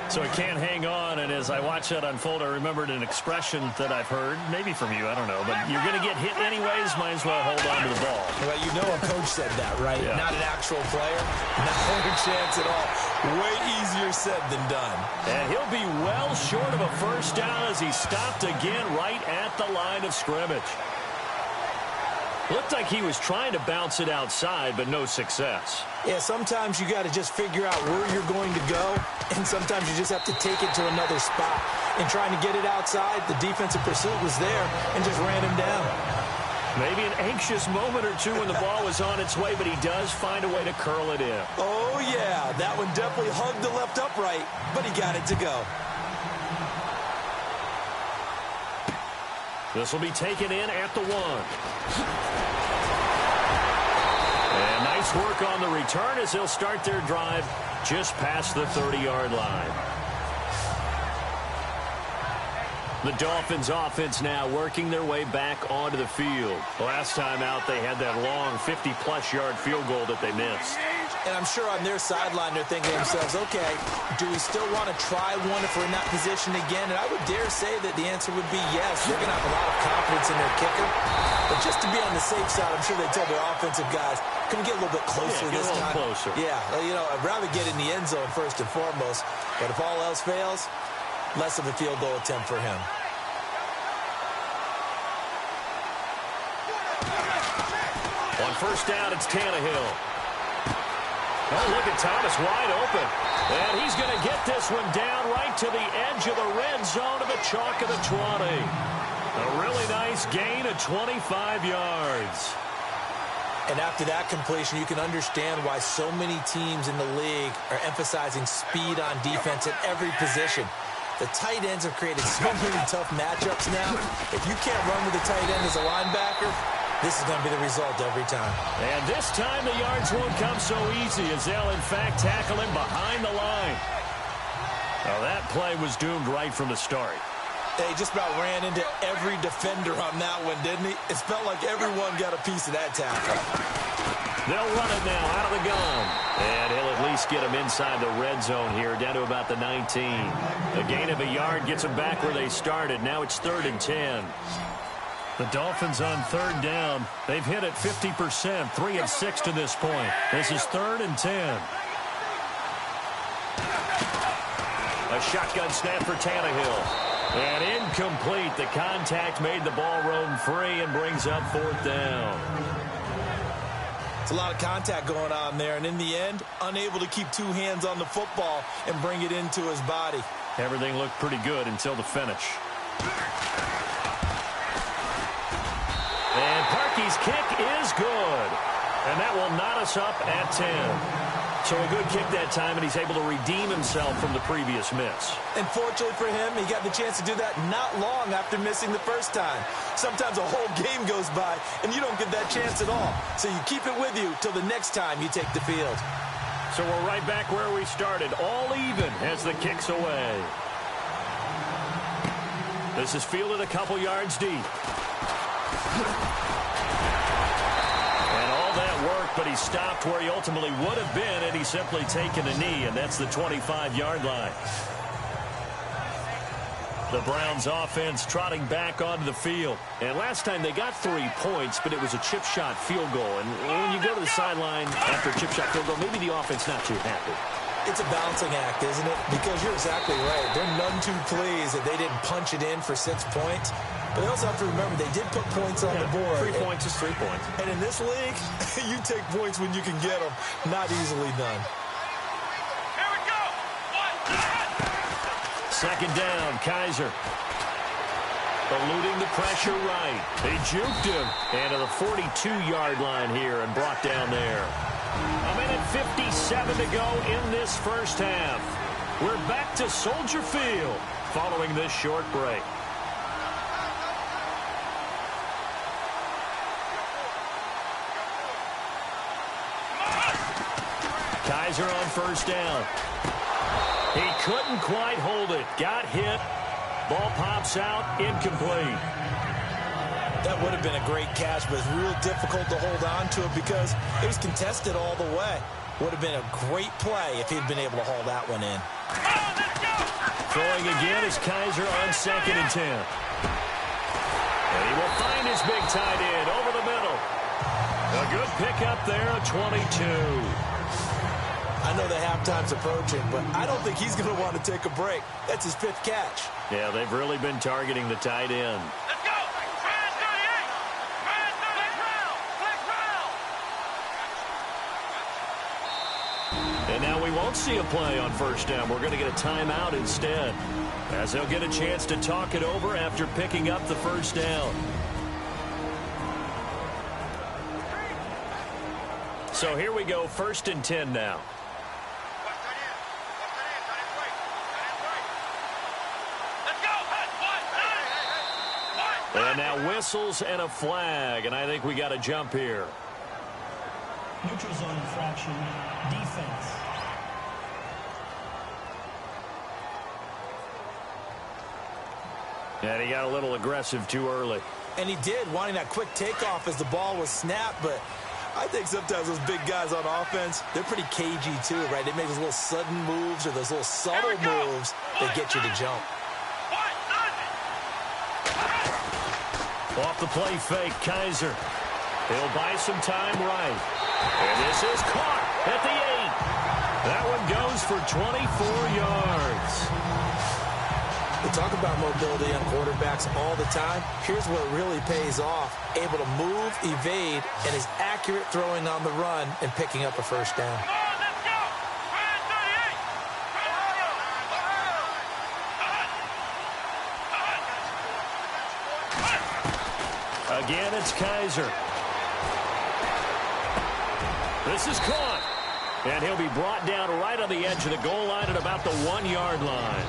[SPEAKER 1] So it can't hang on, and as I watch that unfold, I remembered an expression that I've heard, maybe from you, I don't know, but you're going to get hit anyways, might as well hold on to the ball.
[SPEAKER 2] Well, you know a coach said that, right?
[SPEAKER 1] Yeah.
[SPEAKER 2] Not an actual player. Not a chance at all. Way easier said than done.
[SPEAKER 1] And he'll be well short of a 1st down as he stopped again right at the line of scrimmage. Looked like he was trying to bounce it outside, but no success.
[SPEAKER 2] Yeah, sometimes you got to just figure out where you're going to go, and sometimes you just have to take it to another spot. And trying to get it outside, the defensive pursuit was there and just ran him down.
[SPEAKER 1] Maybe an anxious moment or two when the ball was on its way, but he does find a way to curl it in.
[SPEAKER 2] Oh, yeah, that one definitely hugged the left upright, but he got it to go.
[SPEAKER 1] This will be taken in at the 1. And nice work on the return as they'll start their drive just past the 30-yard line. The Dolphins offense now working their way back onto the field. Last time out, they had that long 50-plus yard field goal that they missed.
[SPEAKER 2] And I'm sure on their sideline they're thinking to themselves, okay, do we still want to try one if we're in that position again? And I would dare say that the answer would be yes. They're going to have a lot of confidence in their kicker. But just to be on the safe side, I'm sure they tell their offensive guys, can we get a little bit closer this time?
[SPEAKER 1] Closer.
[SPEAKER 2] Yeah, you know, I'd rather get in the end zone first and foremost. But if all else fails, less of a field goal attempt for him.
[SPEAKER 1] On first down, it's Tannehill. Oh, look at Thomas wide open. And he's going to get this one down right to the edge of the red zone of the chalk of the 20. A really nice gain of 25 yards.
[SPEAKER 2] And after that completion, you can understand why so many teams in the league are emphasizing speed on defense at every position. The tight ends have created so many tough matchups now. If you can't run with the tight end as a linebacker, this is going to be the result every time.
[SPEAKER 1] And this time the yards won't come so easy as they'll, in fact, tackle him behind the line. Now, that play was doomed right from the start.
[SPEAKER 2] He just about ran into every defender on that one, didn't he? It felt like everyone got a piece of that tackle.
[SPEAKER 1] They'll run it now out of the gun. And he'll at least get him inside the red zone here, down to about the 19. A gain of a yard gets them back where they started. Now it's 3rd and 10. The Dolphins on 3rd down. They've hit it 50%, 3 of 6 to this point. This is 3rd and 10. A shotgun snap for Tannehill. And incomplete. The contact made the ball roam free and brings up 4th down.
[SPEAKER 2] It's a lot of contact going on there, and in the end, unable to keep 2 hands on the football and bring it into his body.
[SPEAKER 1] Everything looked pretty good until the finish. And Parkey's kick is good. And that will knot us up at 10. So a good kick that time, and he's able to redeem himself from the previous miss.
[SPEAKER 2] And fortunately for him, he got the chance to do that not long after missing the first time. Sometimes a whole game goes by, and you don't get that chance at all. So you keep it with you till the next time you take the field.
[SPEAKER 1] So we're right back where we started, all even as the kick's away. This is fielded a couple yards deep. And all that work, but he stopped where he ultimately would have been had he simply taken a knee, and that's the 25-yard line. The Browns offense trotting back onto the field. And last time they got 3 points, but it was a chip shot field goal. And when you go to the sideline after a chip shot field goal, maybe the offense not too happy.
[SPEAKER 2] It's a balancing act, isn't it? Because you're exactly right. They're none too pleased that they didn't punch it in for 6 points. But they also have to remember they did put points on the board.
[SPEAKER 1] 3 points is 3 points.
[SPEAKER 2] And in this league, you take points when you can get them. Not easily done.
[SPEAKER 5] Here we go.
[SPEAKER 1] 2nd down, Kaiser. Eluding the pressure right. They juked him. And to the 42-yard line here and brought down there. A minute 57 to go in this first half. We're back to Soldier Field following this short break. Kaiser on first down. He couldn't quite hold it. Got hit. Ball pops out. Incomplete.
[SPEAKER 2] That would have been a great catch, but it's real difficult to hold on to it because it was contested all the way. Would have been a great play if he'd been able to haul that one in.
[SPEAKER 1] Throwing again is Kaiser on 2nd and 10. And he will find his big tight end over the middle. A good pickup there, a 22.
[SPEAKER 2] I know the halftime's approaching, but I don't think he's going to want to take a break. That's his 5th catch.
[SPEAKER 1] Yeah, they've really been targeting the tight end.
[SPEAKER 5] Let's go. Fast 38. Fast 38. Flick route.
[SPEAKER 1] And now we won't see a play on first down. We're going to get a timeout instead, as they'll get a chance to talk it over after picking up the first down. So here we go, 1st and 10 now. And now whistles and a flag, and I think we got to jump here.
[SPEAKER 4] Neutral zone infraction, defense.
[SPEAKER 1] And he got a little aggressive too early.
[SPEAKER 2] And he did, wanting that quick takeoff as the ball was snapped, but I think sometimes those big guys on offense, they're pretty cagey too, right? They make those little sudden moves or those little subtle moves that get you to jump.
[SPEAKER 1] Off the play fake, Kaiser. He'll buy some time right. And this is caught at the 8. That one goes for 24 yards.
[SPEAKER 2] We talk about mobility on quarterbacks all the time. Here's where it really pays off. Able to move, evade, and is accurate throwing on the run and picking up a first down.
[SPEAKER 1] Again, it's Kaiser. This is caught. And he'll be brought down right on the edge of the goal line at about the 1-yard line.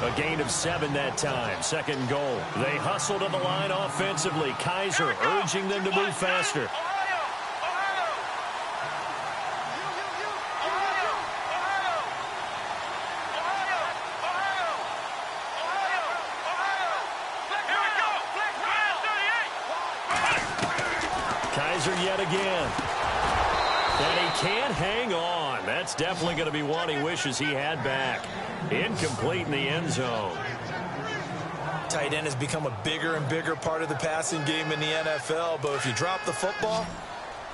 [SPEAKER 1] A gain of 7 that time. Second and goal. They hustle to the line offensively. Kaiser urging them to move faster. Kaiser yet again. And he can't hang on. That's definitely going to be one he wishes he had back. Incomplete in the end zone.
[SPEAKER 2] Tight end has become a bigger and bigger part of the passing game in the NFL, but if you drop the football,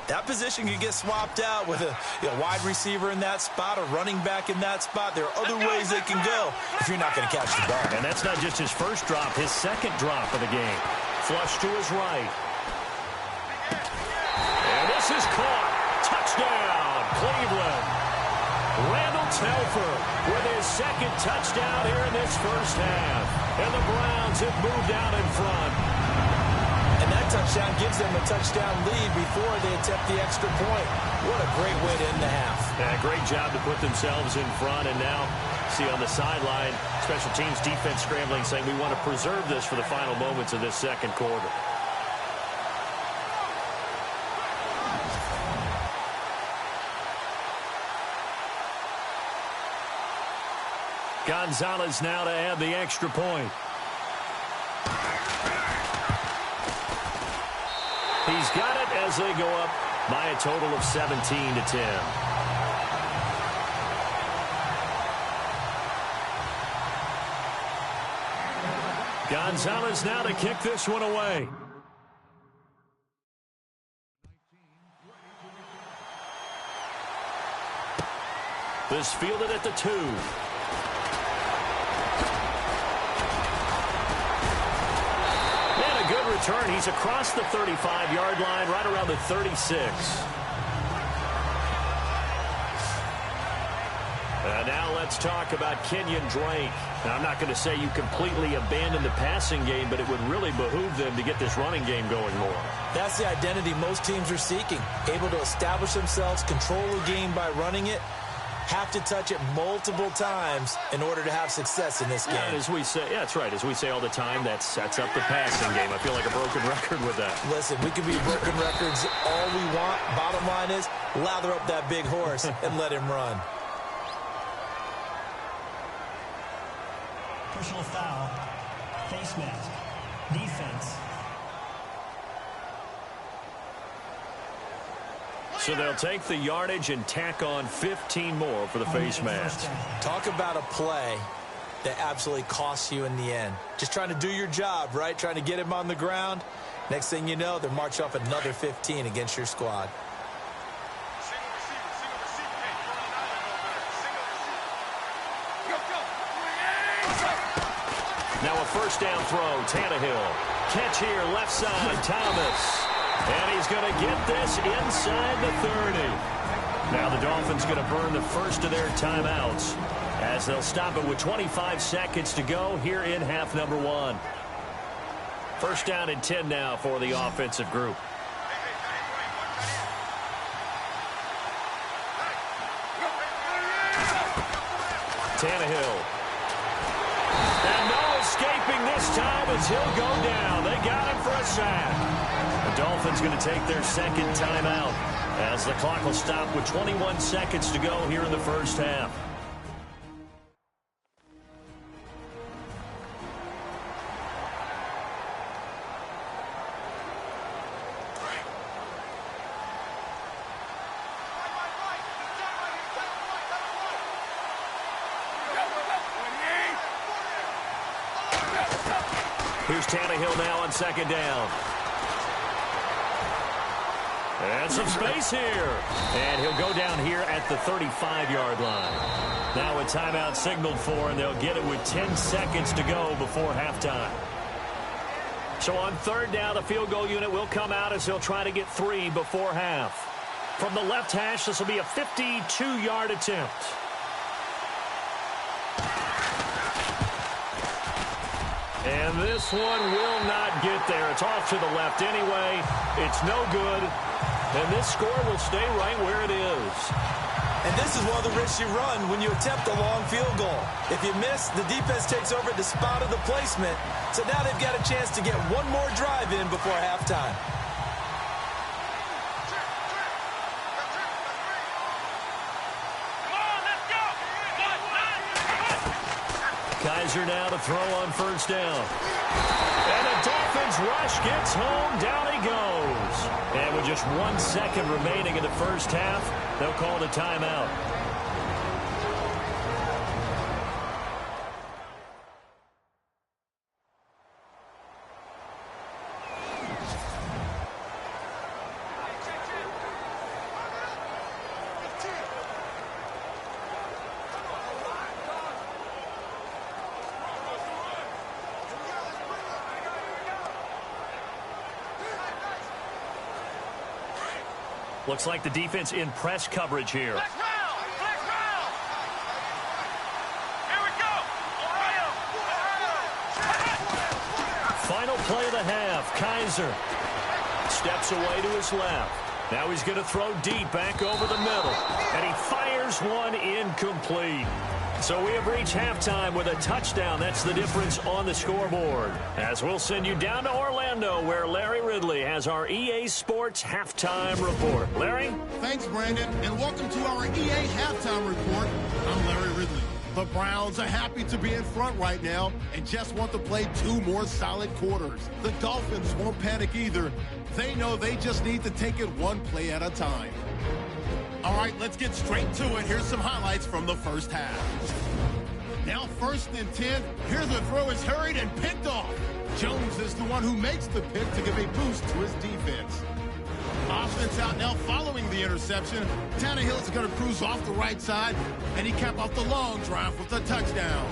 [SPEAKER 2] that position can get swapped out with a wide receiver in that spot, a running back in that spot. There are other ways they can go if you're not going to catch the ball.
[SPEAKER 1] And that's not just his first drop, his second drop of the game. Flush to his right. And this is caught. Touchdown, Cleveland. Randall Telfer with his second touchdown here in this first half. And the Browns have moved out in front.
[SPEAKER 2] And that touchdown gives them a touchdown lead before they attempt the extra point. What a great way to end the half.
[SPEAKER 1] Yeah, great job to put themselves in front. And now, see on the sideline, special teams defense scrambling, saying we want to preserve this for the final moments of this second quarter. Gonzalez now to add the extra point. He's got it as they go up by a total of 17-10. Gonzalez now to kick this one away. This fielded at the 2. Return. He's across the 35-yard line, right around the 36. Now let's talk about Kenyon Drake. Now, I'm not going to say you completely abandon the passing game, but it would really behoove them to get this running game going more.
[SPEAKER 2] That's the identity most teams are seeking. Able to establish themselves, control the game by running it. Have to touch it multiple times in order to have success in this game.
[SPEAKER 1] And as we say, yeah, that's right. As we say all the time, that sets up the passing game. I feel like a broken record with that.
[SPEAKER 2] Listen, we can be broken records all we want. Bottom line is, lather up that big horse and let him run.
[SPEAKER 4] Personal foul. Face mask. Defense.
[SPEAKER 1] So they'll take the yardage and tack on 15 more for the face mask.
[SPEAKER 2] Talk about a play that absolutely costs you in the end. Just trying to do your job, right? Trying to get him on the ground. Next thing you know, they're marching off another 15 against your squad.
[SPEAKER 1] Now a first down throw, Tannehill. Catch here, left side, Thomas. And he's going to get this inside the 30. Now the Dolphins going to burn the first of their timeouts as they'll stop it with 25 seconds to go here in half number 1. First down and 10 now for the offensive group. Tannehill. And no escaping this time as he'll go down. They got him for a sack. The Dolphins going to take their second timeout as the clock will stop with 21 seconds to go here in the first half. Here's Tannehill now on second down. And some space here. And he'll go down here at the 35-yard line. Now a timeout signaled for, and they'll get it with 10 seconds to go before halftime. So on third down, the field goal unit will come out as they'll try to get 3 before half. From the left hash, this will be a 52-yard attempt. And this one will not get there. It's off to the left anyway. It's no good. And this score will stay right where it is.
[SPEAKER 2] And this is one of the risks you run when you attempt a long field goal. If you miss, the defense takes over at the spot of the placement. So now they've got a chance to get one more drive in before halftime.
[SPEAKER 1] Kizer now to throw on first down. And the Dolphins rush gets home. Down he goes. And with just 1 second remaining in the first half, they'll call it a timeout. Looks like the defense in press coverage here.
[SPEAKER 5] Black round. Here we go.
[SPEAKER 1] Final play of the half. Kizer steps away to his left. Now he's going to throw deep back over the middle. And he fires one incomplete. So we have reached halftime with a touchdown. That's the difference on the scoreboard. As we'll send you down to Orlando, where Larry Ridley has our EA Sports Halftime Report. Larry?
[SPEAKER 3] Thanks, Brandon, and welcome to our EA Halftime Report. I'm Larry Ridley. The Browns are happy to be in front right now and just want to play 2 more solid quarters. The Dolphins won't panic either. They know they just need to take it 1 play at a time. All right, let's get straight to it. Here's some highlights from the first half. Now 1st and 10. Here the throw is hurried and picked off. Jones is the one who makes the pick to give a boost to his defense. Offense out now following the interception. Tannehill's going to cruise off the right side, and he capped off the long drive with a touchdown.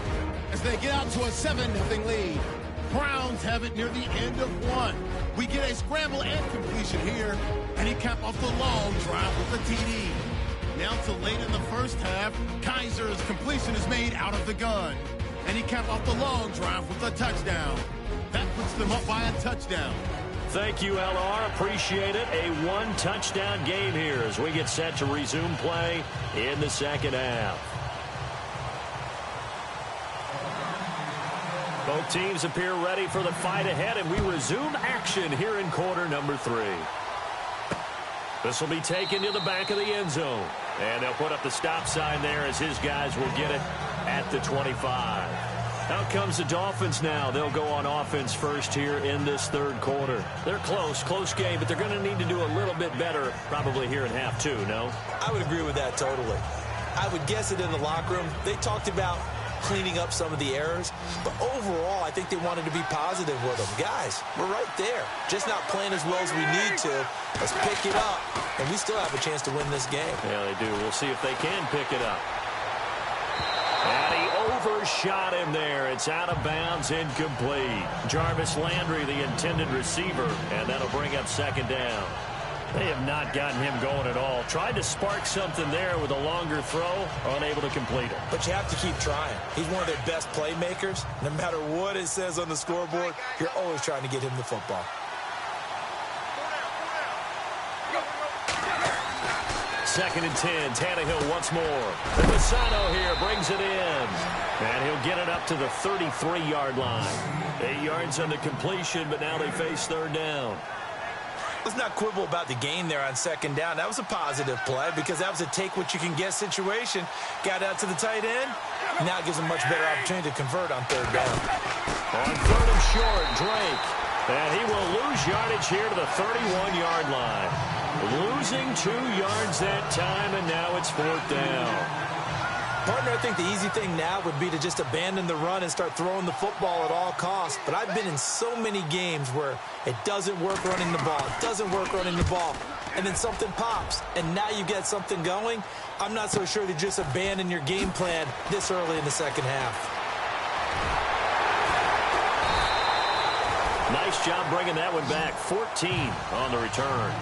[SPEAKER 3] As they get out to a 7-0 lead. Browns have it near the end of 1. We get a scramble and completion here, and he capped off the long drive with a TD. Now to late in the first half, Kizer's completion is made out of the gun, and he capped off the long drive with a touchdown. That puts them up by a touchdown.
[SPEAKER 1] Thank you, LR. Appreciate it. A 1-touchdown game here as we get set to resume play in the second half. Both teams appear ready for the fight ahead, and we resume action here in quarter number 3. This will be taken to the back of the end zone. And they'll put up the stop sign there as his guys will get it at the 25. Out comes the Dolphins now. They'll go on offense first here in this third quarter. They're close game, but they're going to need to do a little bit better probably here in half 2, no?
[SPEAKER 2] I would agree with that totally. I would guess it in the locker room. They talked about cleaning up some of the errors, but overall, I think they wanted to be positive with them. Guys, we're right there. Just not playing as well as we need to. Let's pick it up, and we still have a chance to win this game.
[SPEAKER 1] Yeah, they do. We'll see if they can pick it up. And he overshot him there. It's out of bounds, incomplete. Jarvis Landry, the intended receiver, and that'll bring up second down. They have not gotten him going at all. Tried to spark something there with a longer throw, unable to complete it.
[SPEAKER 2] But you have to keep trying. He's one of their best playmakers. No matter what it says on the scoreboard, you're always trying to get him the football.
[SPEAKER 1] Second and 10, Tannehill once more. And Fasano here brings it in. And he'll get it up to the 33-yard line. 8 yards on the completion, but now they face third down.
[SPEAKER 2] Let's not quibble about the gain there on second down. That was a positive play because that was a take-what-you-can-get situation. Got out to the tight end. Now it gives them a much better opportunity to convert on third down.
[SPEAKER 1] On third and short, Drake. And he will lose yardage here to the 31-yard line. Losing 2 yards that time, and now it's fourth down.
[SPEAKER 2] Partner, I think the easy thing now would be to just abandon the run and start throwing the football at all costs. But I've been in so many games where it doesn't work running the ball. It doesn't work running the ball. And then something pops, and now you get something going. I'm not so sure to just abandon your game plan this early in the second half.
[SPEAKER 1] Nice job bringing that one back. 14 on the return.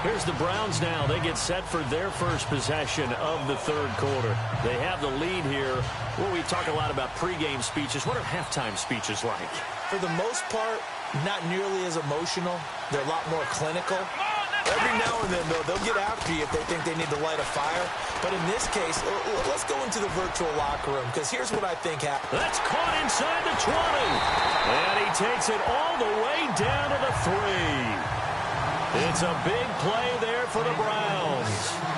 [SPEAKER 1] Here's the Browns now. They get set for their first possession of the third quarter. They have the lead here. Well, we talk a lot about pregame speeches. What are halftime speeches like?
[SPEAKER 2] For the most part, not nearly as emotional. They're a lot more clinical. Every now and then, though, they'll get after you if they think they need to light a fire. But in this case, let's go into the virtual locker room, because here's what I think happened.
[SPEAKER 1] That's caught inside the 20. And he takes it all the way down to the 3. It's a big play there for the Browns.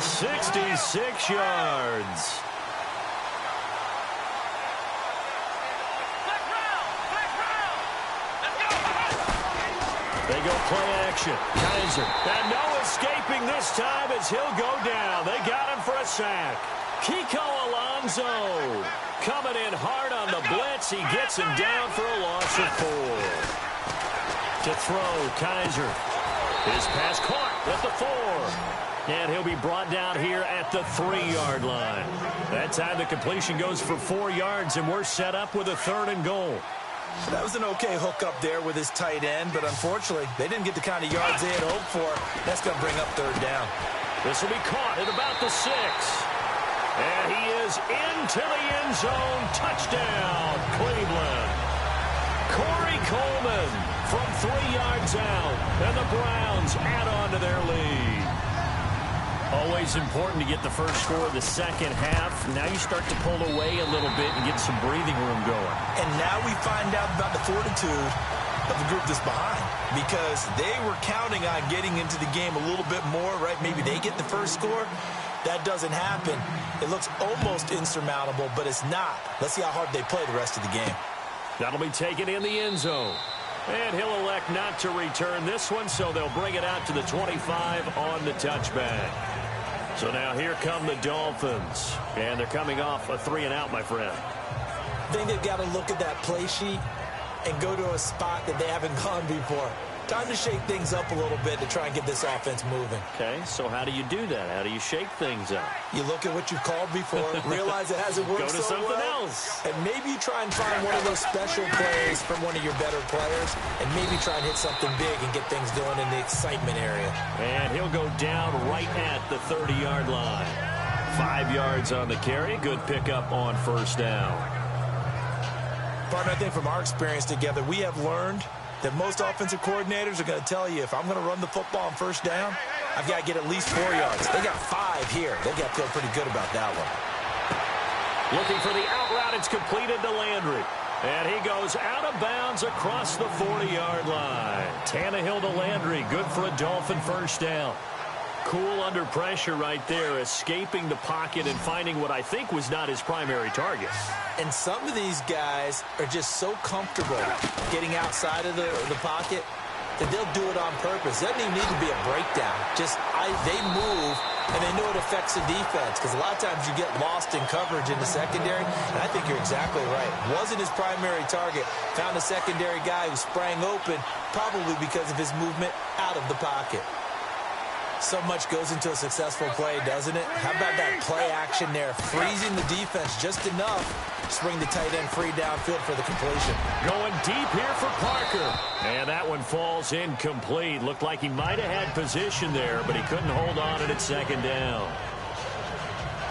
[SPEAKER 1] 66 yards. They go play action. Kaiser. And no escaping this time as he'll go down. They got him for a sack. Kiko Alonso coming in hard on the blitz. He gets him down for a loss of 4. To throw, Kaiser. His pass caught at the 4. And he'll be brought down here at the 3-yard line. That time the completion goes for 4 yards, and we're set up with a 3rd and goal.
[SPEAKER 2] That was an okay hookup there with his tight end, but unfortunately, they didn't get the kind of yards they had hoped for. That's going to bring up 3rd down.
[SPEAKER 1] This will be caught at about the 6. And he is into the end zone. Touchdown, Cleveland. Corey Coleman from 3 yards out, and the Browns add on to their lead. Always important to get the first score of the second half. Now you start to pull away a little bit and get some breathing room going.
[SPEAKER 2] And now we find out about the fortitude of the group that's behind, because they were counting on getting into the game a little bit more, right? Maybe they get the first score. That doesn't happen. It looks almost insurmountable, but it's not. Let's see how hard they play the rest of the game.
[SPEAKER 1] That'll be taken in the end zone. And he'll elect not to return this one, so they'll bring it out to the 25 on the touchback. So now here come the Dolphins. And they're coming off a 3-and-out, my friend.
[SPEAKER 2] I think they've got to look at that play sheet and go to a spot that they haven't gone before. Time to shake things up a little bit to try and get this offense moving.
[SPEAKER 1] Okay, so how do you do that? How do you shake things up?
[SPEAKER 2] You look at what you've called before, realize it hasn't worked
[SPEAKER 1] Go to
[SPEAKER 2] so
[SPEAKER 1] something
[SPEAKER 2] well,
[SPEAKER 1] else.
[SPEAKER 2] and maybe you try and find one of those special plays from one of your better players, and maybe try and hit something big and get things going in the excitement area.
[SPEAKER 1] And he'll go down right at the 30-yard line. 5 yards on the carry. Good pickup on first down.
[SPEAKER 2] Partner, I think from our experience together, we have learned that most offensive coordinators are going to tell you, if I'm going to run the football on first down, I've got to get at least 4 yards. They got 5 here. They got to feel pretty good about that one.
[SPEAKER 1] Looking for the out route. It's completed to Landry. And he goes out of bounds across the 40-yard line. Tannehill to Landry. Good for a Dolphin first down. Cool under pressure right there, escaping the pocket and finding what I think was not his primary target.
[SPEAKER 2] And some of these guys are just so comfortable getting outside of the pocket that they'll do it on purpose. It doesn't even need to be a breakdown. They move, and they know it affects the defense, because a lot of times you get lost in coverage in the secondary, and I think you're exactly right. Wasn't his primary target. Found a secondary guy who sprang open, probably because of his movement out of the pocket. So much goes into a successful play, doesn't it? How about that play action there? Freezing the defense just enough to bring the tight end free downfield for the completion.
[SPEAKER 1] Going deep here for Parker. And that one falls incomplete. Looked like he might have had position there, but he couldn't hold on at second down.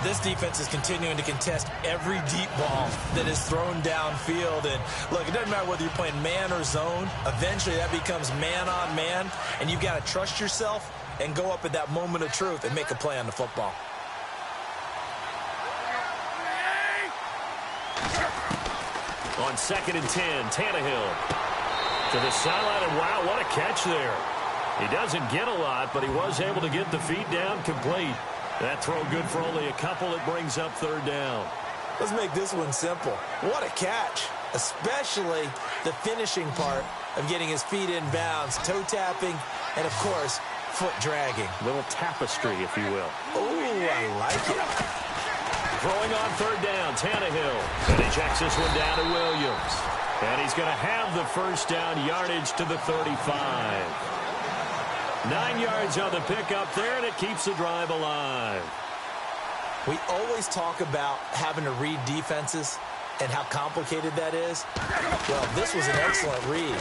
[SPEAKER 2] This defense is continuing to contest every deep ball that is thrown downfield. And look, it doesn't matter whether you're playing man or zone. Eventually that becomes man on man, and you've got to trust yourself and go up at that moment of truth and make a play on the football.
[SPEAKER 1] On 2nd and 10, Tannehill to the sideline, and wow, what a catch there. He doesn't get a lot, but he was able to get the feet down complete. That throw good for only a couple. It brings up 3rd down.
[SPEAKER 2] Let's make this one simple. What a catch, especially the finishing part of getting his feet in bounds, toe tapping, and of course, foot dragging.
[SPEAKER 1] Little tapestry, if you will.
[SPEAKER 2] Oh, I like it.
[SPEAKER 1] Throwing on third down, Tannehill. And he checks this one down to Williams. And he's going to have the first down, yardage to the 35. 9 yards on the pickup there, and it keeps the drive alive.
[SPEAKER 2] We always talk about having to read defenses and how complicated that is. Well, this was an excellent read.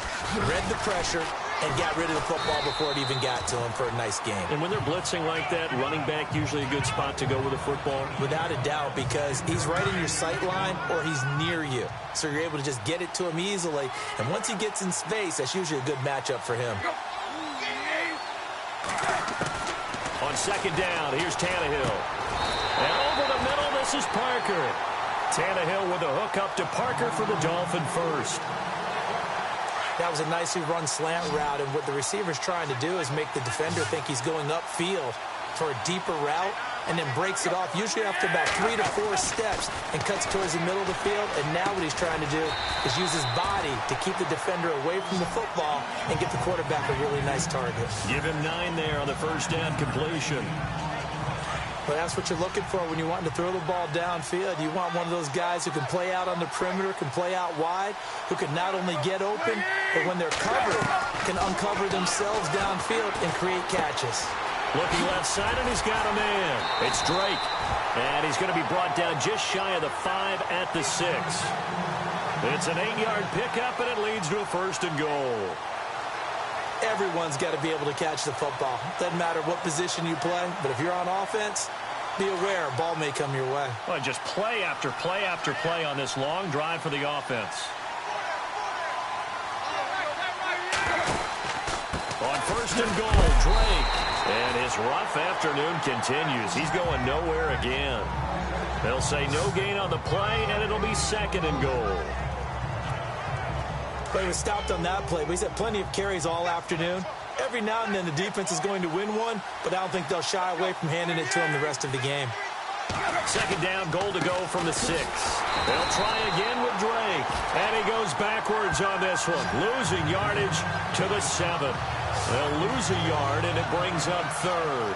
[SPEAKER 2] Read the pressure and got rid of the football before it even got to him for a nice game.
[SPEAKER 1] And when they're blitzing like that, running back usually a good spot to go with the football?
[SPEAKER 2] Without a doubt, because he's right in your sight line or he's near you. So you're able to just get it to him easily. And once he gets in space, that's usually a good matchup for him.
[SPEAKER 1] On second down, here's Tannehill. And over the middle, this is Parker. Tannehill with a hook up to Parker for the Dolphin first.
[SPEAKER 2] That was a nicely run slant route, and what the receiver's trying to do is make the defender think he's going upfield for a deeper route, and then breaks it off, usually after about 3 to 4 steps, and cuts towards the middle of the field. And now what he's trying to do is use his body to keep the defender away from the football and get the quarterback a really nice target.
[SPEAKER 1] Give him 9 there on the first down completion.
[SPEAKER 2] But that's what you're looking for when you want to throw the ball downfield. You want one of those guys who can play out on the perimeter, can play out wide, who can not only get open, but when they're covered, can uncover themselves downfield and create catches.
[SPEAKER 1] Looking left side, and he's got a man. It's Drake. And he's going to be brought down just shy of the 5 at the 6. It's an 8-yard pickup, and it leads to a first and goal.
[SPEAKER 2] Everyone's got to be able to catch the football. Doesn't matter what position you play, but if you're on offense, be aware a ball may come your way.
[SPEAKER 1] Well, just play after play after play on this long drive for the offense. On first and goal, Drake. And his rough afternoon continues. He's going nowhere again. They'll say no gain on the play, and it'll be second and goal.
[SPEAKER 2] But he was stopped on that play, but he's had plenty of carries all afternoon. Every now and then the defense is going to win one, but I don't think they'll shy away from handing it to him the rest of the game.
[SPEAKER 1] Second down, goal to go from the 6. They'll try again with Drake. And he goes backwards on this one, losing yardage to the 7. They'll lose a yard, and it brings up third.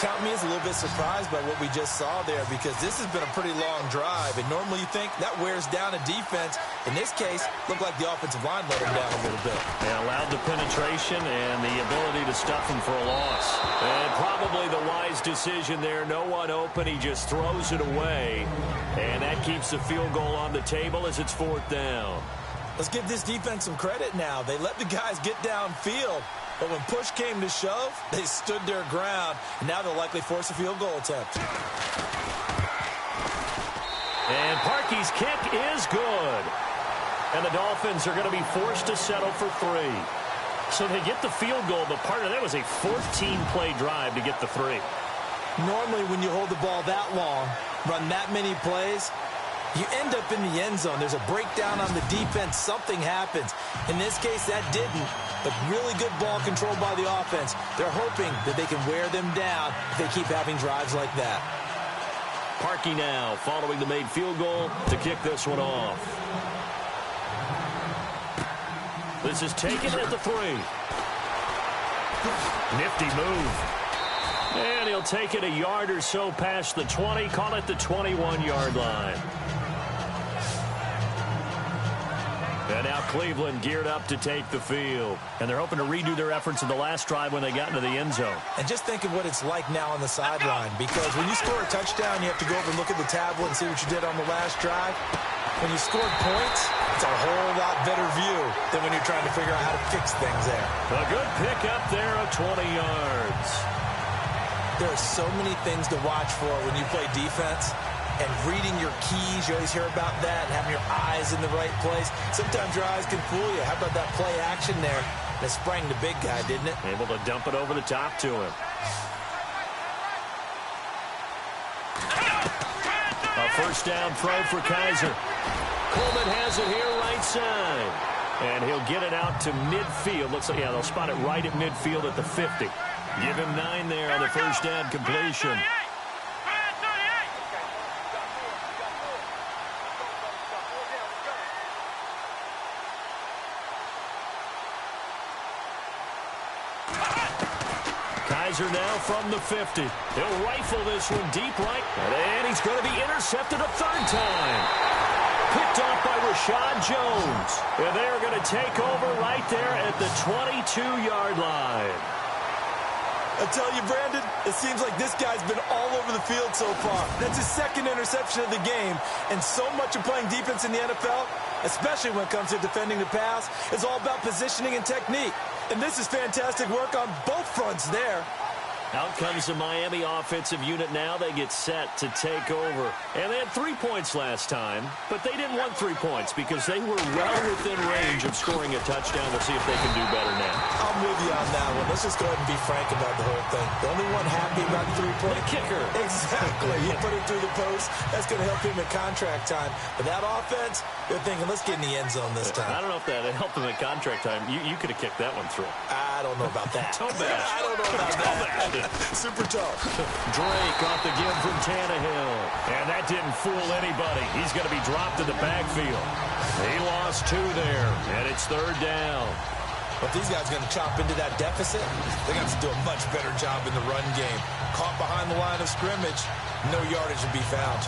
[SPEAKER 2] Count me as a little bit surprised by what we just saw there, because this has been a pretty long drive, and normally you think that wears down a defense. In this case, looked like the offensive line let him down a little bit.
[SPEAKER 1] They allowed the penetration and the ability to stuff him for a loss. And probably the wise decision there. No one open. He just throws it away. And that keeps the field goal on the table as it's 4th down.
[SPEAKER 2] Let's give this defense some credit now. They let the guys get downfield. But when push came to shove, they stood their ground, and now they'll likely force a field goal attempt.
[SPEAKER 1] And Parkey's kick is good. And the Dolphins are going to be forced to settle for 3. So they get the field goal, but part of that was a 14-play drive to get the 3.
[SPEAKER 2] Normally when you hold the ball that long, run that many plays, you end up in the end zone. There's a breakdown on the defense. Something happens. In this case, that didn't. But really good ball control by the offense. They're hoping that they can wear them down if they keep having drives like that.
[SPEAKER 1] Parkey now following the made field goal to kick this one off. This is taken at the 3. Nifty move. And he'll take it a yard or so past the 20. Call it the 21-yard line. And now Cleveland geared up to take the field. And they're hoping to redo their efforts in the last drive when they got into the end zone.
[SPEAKER 2] And just think of what it's like now on the sideline. Because when you score a touchdown, you have to go over and look at the tablet and see what you did on the last drive. When you scored points, it's a whole lot better view than when you're trying to figure out how to fix things there.
[SPEAKER 1] A good pickup there of 20 yards.
[SPEAKER 2] There are so many things to watch for when you play defense. And reading your keys, you always hear about that, and having your eyes in the right place. Sometimes your eyes can fool you. How about that play action there? That sprang the big guy, didn't it?
[SPEAKER 1] Able to dump it over the top to him. A first down throw for Kaiser. Coleman has it here right side. And he'll get it out to midfield. Looks like, yeah, they'll spot it right at midfield at the 50. Give him 9 there on the first down completion. Kaiser now from the 50. He'll rifle this one deep right. And he's going to be intercepted a third time. Picked off by Rashad Jones. And they're going to take over right there at the 22-yard line.
[SPEAKER 6] I tell you, Brandon, it seems like this guy's been all over the field so far. That's his second interception of the game. And so much of playing defense in the NFL, especially when it comes to defending the pass, is all about positioning and technique. And this is fantastic work on both fronts there.
[SPEAKER 1] Out comes the Miami offensive unit now. They get set to take over. And they had 3 points last time, but they didn't want 3 points because they were well within range of scoring a touchdown. We'll see if they can do better now.
[SPEAKER 2] I'm with you on that one. Let's just go ahead and be frank about the whole thing. The only one happy about the 3-point
[SPEAKER 1] kicker.
[SPEAKER 2] Exactly. You put it through the post. That's going to help him at contract time. But that offense, they're thinking, let's get in the end zone this time.
[SPEAKER 1] I don't know if that helped him at contract time. You could have kicked that one through.
[SPEAKER 2] I don't know about that.
[SPEAKER 1] Toe bash.
[SPEAKER 2] I don't know about that. Super tough.
[SPEAKER 1] Drake off the give from Tannehill. And that didn't fool anybody. He's going to be dropped in the backfield. He lost 2 there, and it's third down.
[SPEAKER 2] But these guys are going to chop into that deficit. They're going to have to do a much better job in the run game. Caught behind the line of scrimmage, no yardage to be found.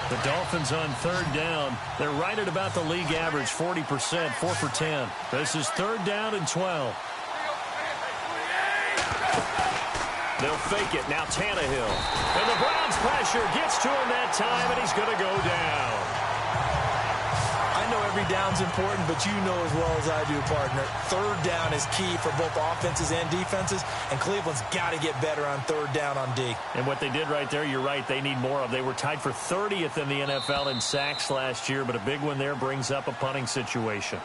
[SPEAKER 1] The Dolphins on third down. They're right at about the league average, 40%, 4 for 10. This is third down and 12. They'll fake it. Now Tannehill. And the Browns pressure gets to him that time, and he's going to go down.
[SPEAKER 2] I know every down's important, but you know as well as I do, partner. Third down is key for both offenses and defenses, and Cleveland's got to get better on third down on D.
[SPEAKER 1] And what they did right there, you're right, they need more of. They were tied for 30th in the NFL in sacks last year, but a big one there brings up a punting situation.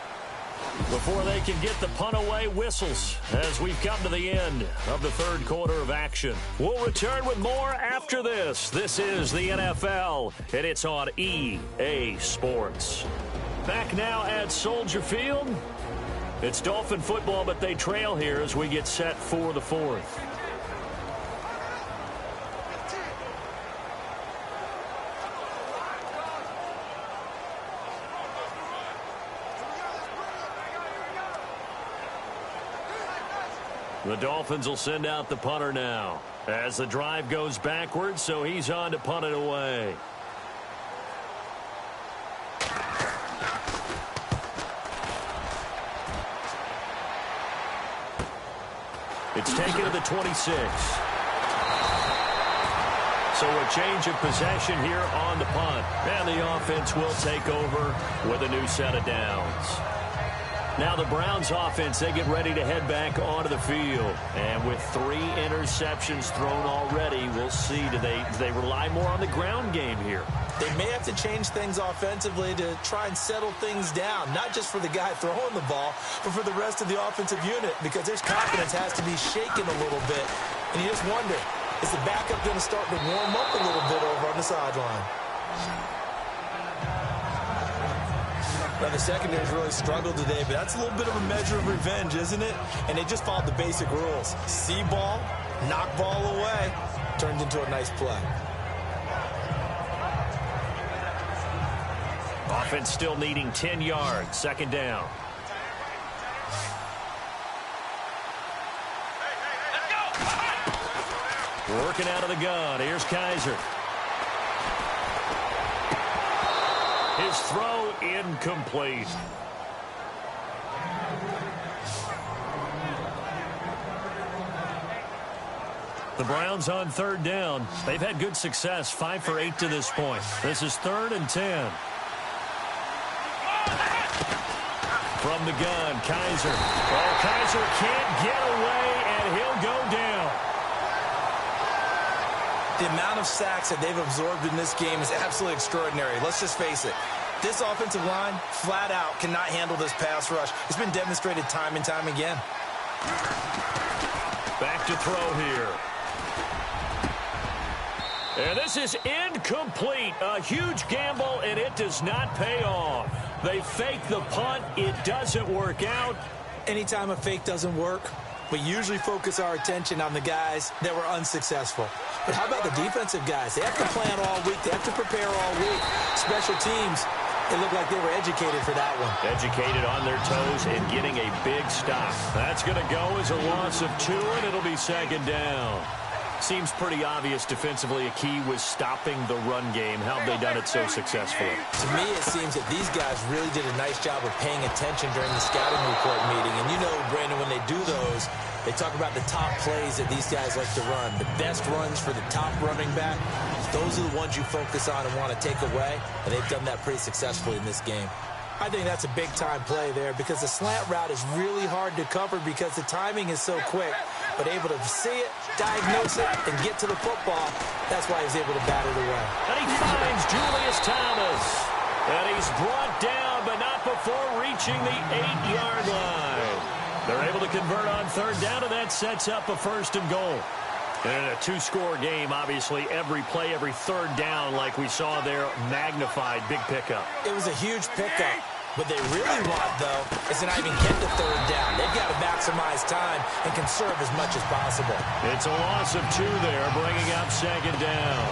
[SPEAKER 1] Before they can get the punt away, whistles as we've come to the end of the third quarter of action. We'll return with more after this. This is the NFL, and it's on EA Sports. Back now at Soldier Field. It's Dolphin football, but they trail here as we get set for the fourth. The Dolphins will send out the punter now as the drive goes backwards, so he's on to punt it away. It's taken to the 26. So a change of possession here on the punt. And the offense will take over with a new set of downs. Now the Browns offense, they get ready to head back onto the field. And with 3 interceptions thrown already, we'll see, do they rely more on the ground game here?
[SPEAKER 2] They may have to change things offensively to try and settle things down, not just for the guy throwing the ball, but for the rest of the offensive unit, because their confidence has to be shaken a little bit. And you just wonder, is the backup going to start to warm up a little bit over on the sideline? Now, the secondary's really struggled today, but that's a little bit of a measure of revenge, isn't it? And they just followed the basic rules. See ball, knock ball away, turned into a nice play.
[SPEAKER 1] Offense still needing 10 yards, second down. Working out of the gun. Here's Kaiser. His throw incomplete. The Browns on third down. They've had good success, 5 for 8 to this point. This is 3rd and 10. From the gun, Kaiser. Oh, Kaiser can't get away, and he'll go down.
[SPEAKER 2] The amount of sacks that they've absorbed in this game is absolutely extraordinary. Let's just face it. This offensive line, flat out, cannot handle this pass rush. It's been demonstrated time and time again.
[SPEAKER 1] Back to throw here. And this is incomplete. A huge gamble, and it does not pay off. They fake the punt. It doesn't work out.
[SPEAKER 2] Anytime a fake doesn't work, we usually focus our attention on the guys that were unsuccessful. But how about the defensive guys? They have to plan all week. They have to prepare all week. Special teams, It looked like they were educated for that one.
[SPEAKER 1] Educated on their toes and getting a big stop. That's going to go as a loss of 2, and it'll be second down. Seems pretty obvious defensively a key was stopping the run game. How have they done it so successfully?
[SPEAKER 2] To me, it seems that these guys really did a nice job of paying attention during the scouting report meeting. And you know, Brandon, when they do those, they talk about the top plays that these guys like to run. The best runs for the top running back. Those are the ones you focus on and want to take away. And they've done that pretty successfully in this game. I think that's a big-time play there because the slant route is really hard to cover because the timing is so quick. But able to see it, diagnose it, and get to the football, that's why he's able to bat it away.
[SPEAKER 1] And he finds Julius Thomas. And he's brought down, but not before reaching the 8-yard line. They're able to convert on third down, and that sets up a 1st and goal. And in a 2-score game, obviously, every play, every third down, like we saw there, magnified, big pickup.
[SPEAKER 2] It was a huge pickup. What they really want, though, is to not even get to third down. They've got to maximize time and conserve as much as possible.
[SPEAKER 1] It's a loss of 2 there, bringing up second down.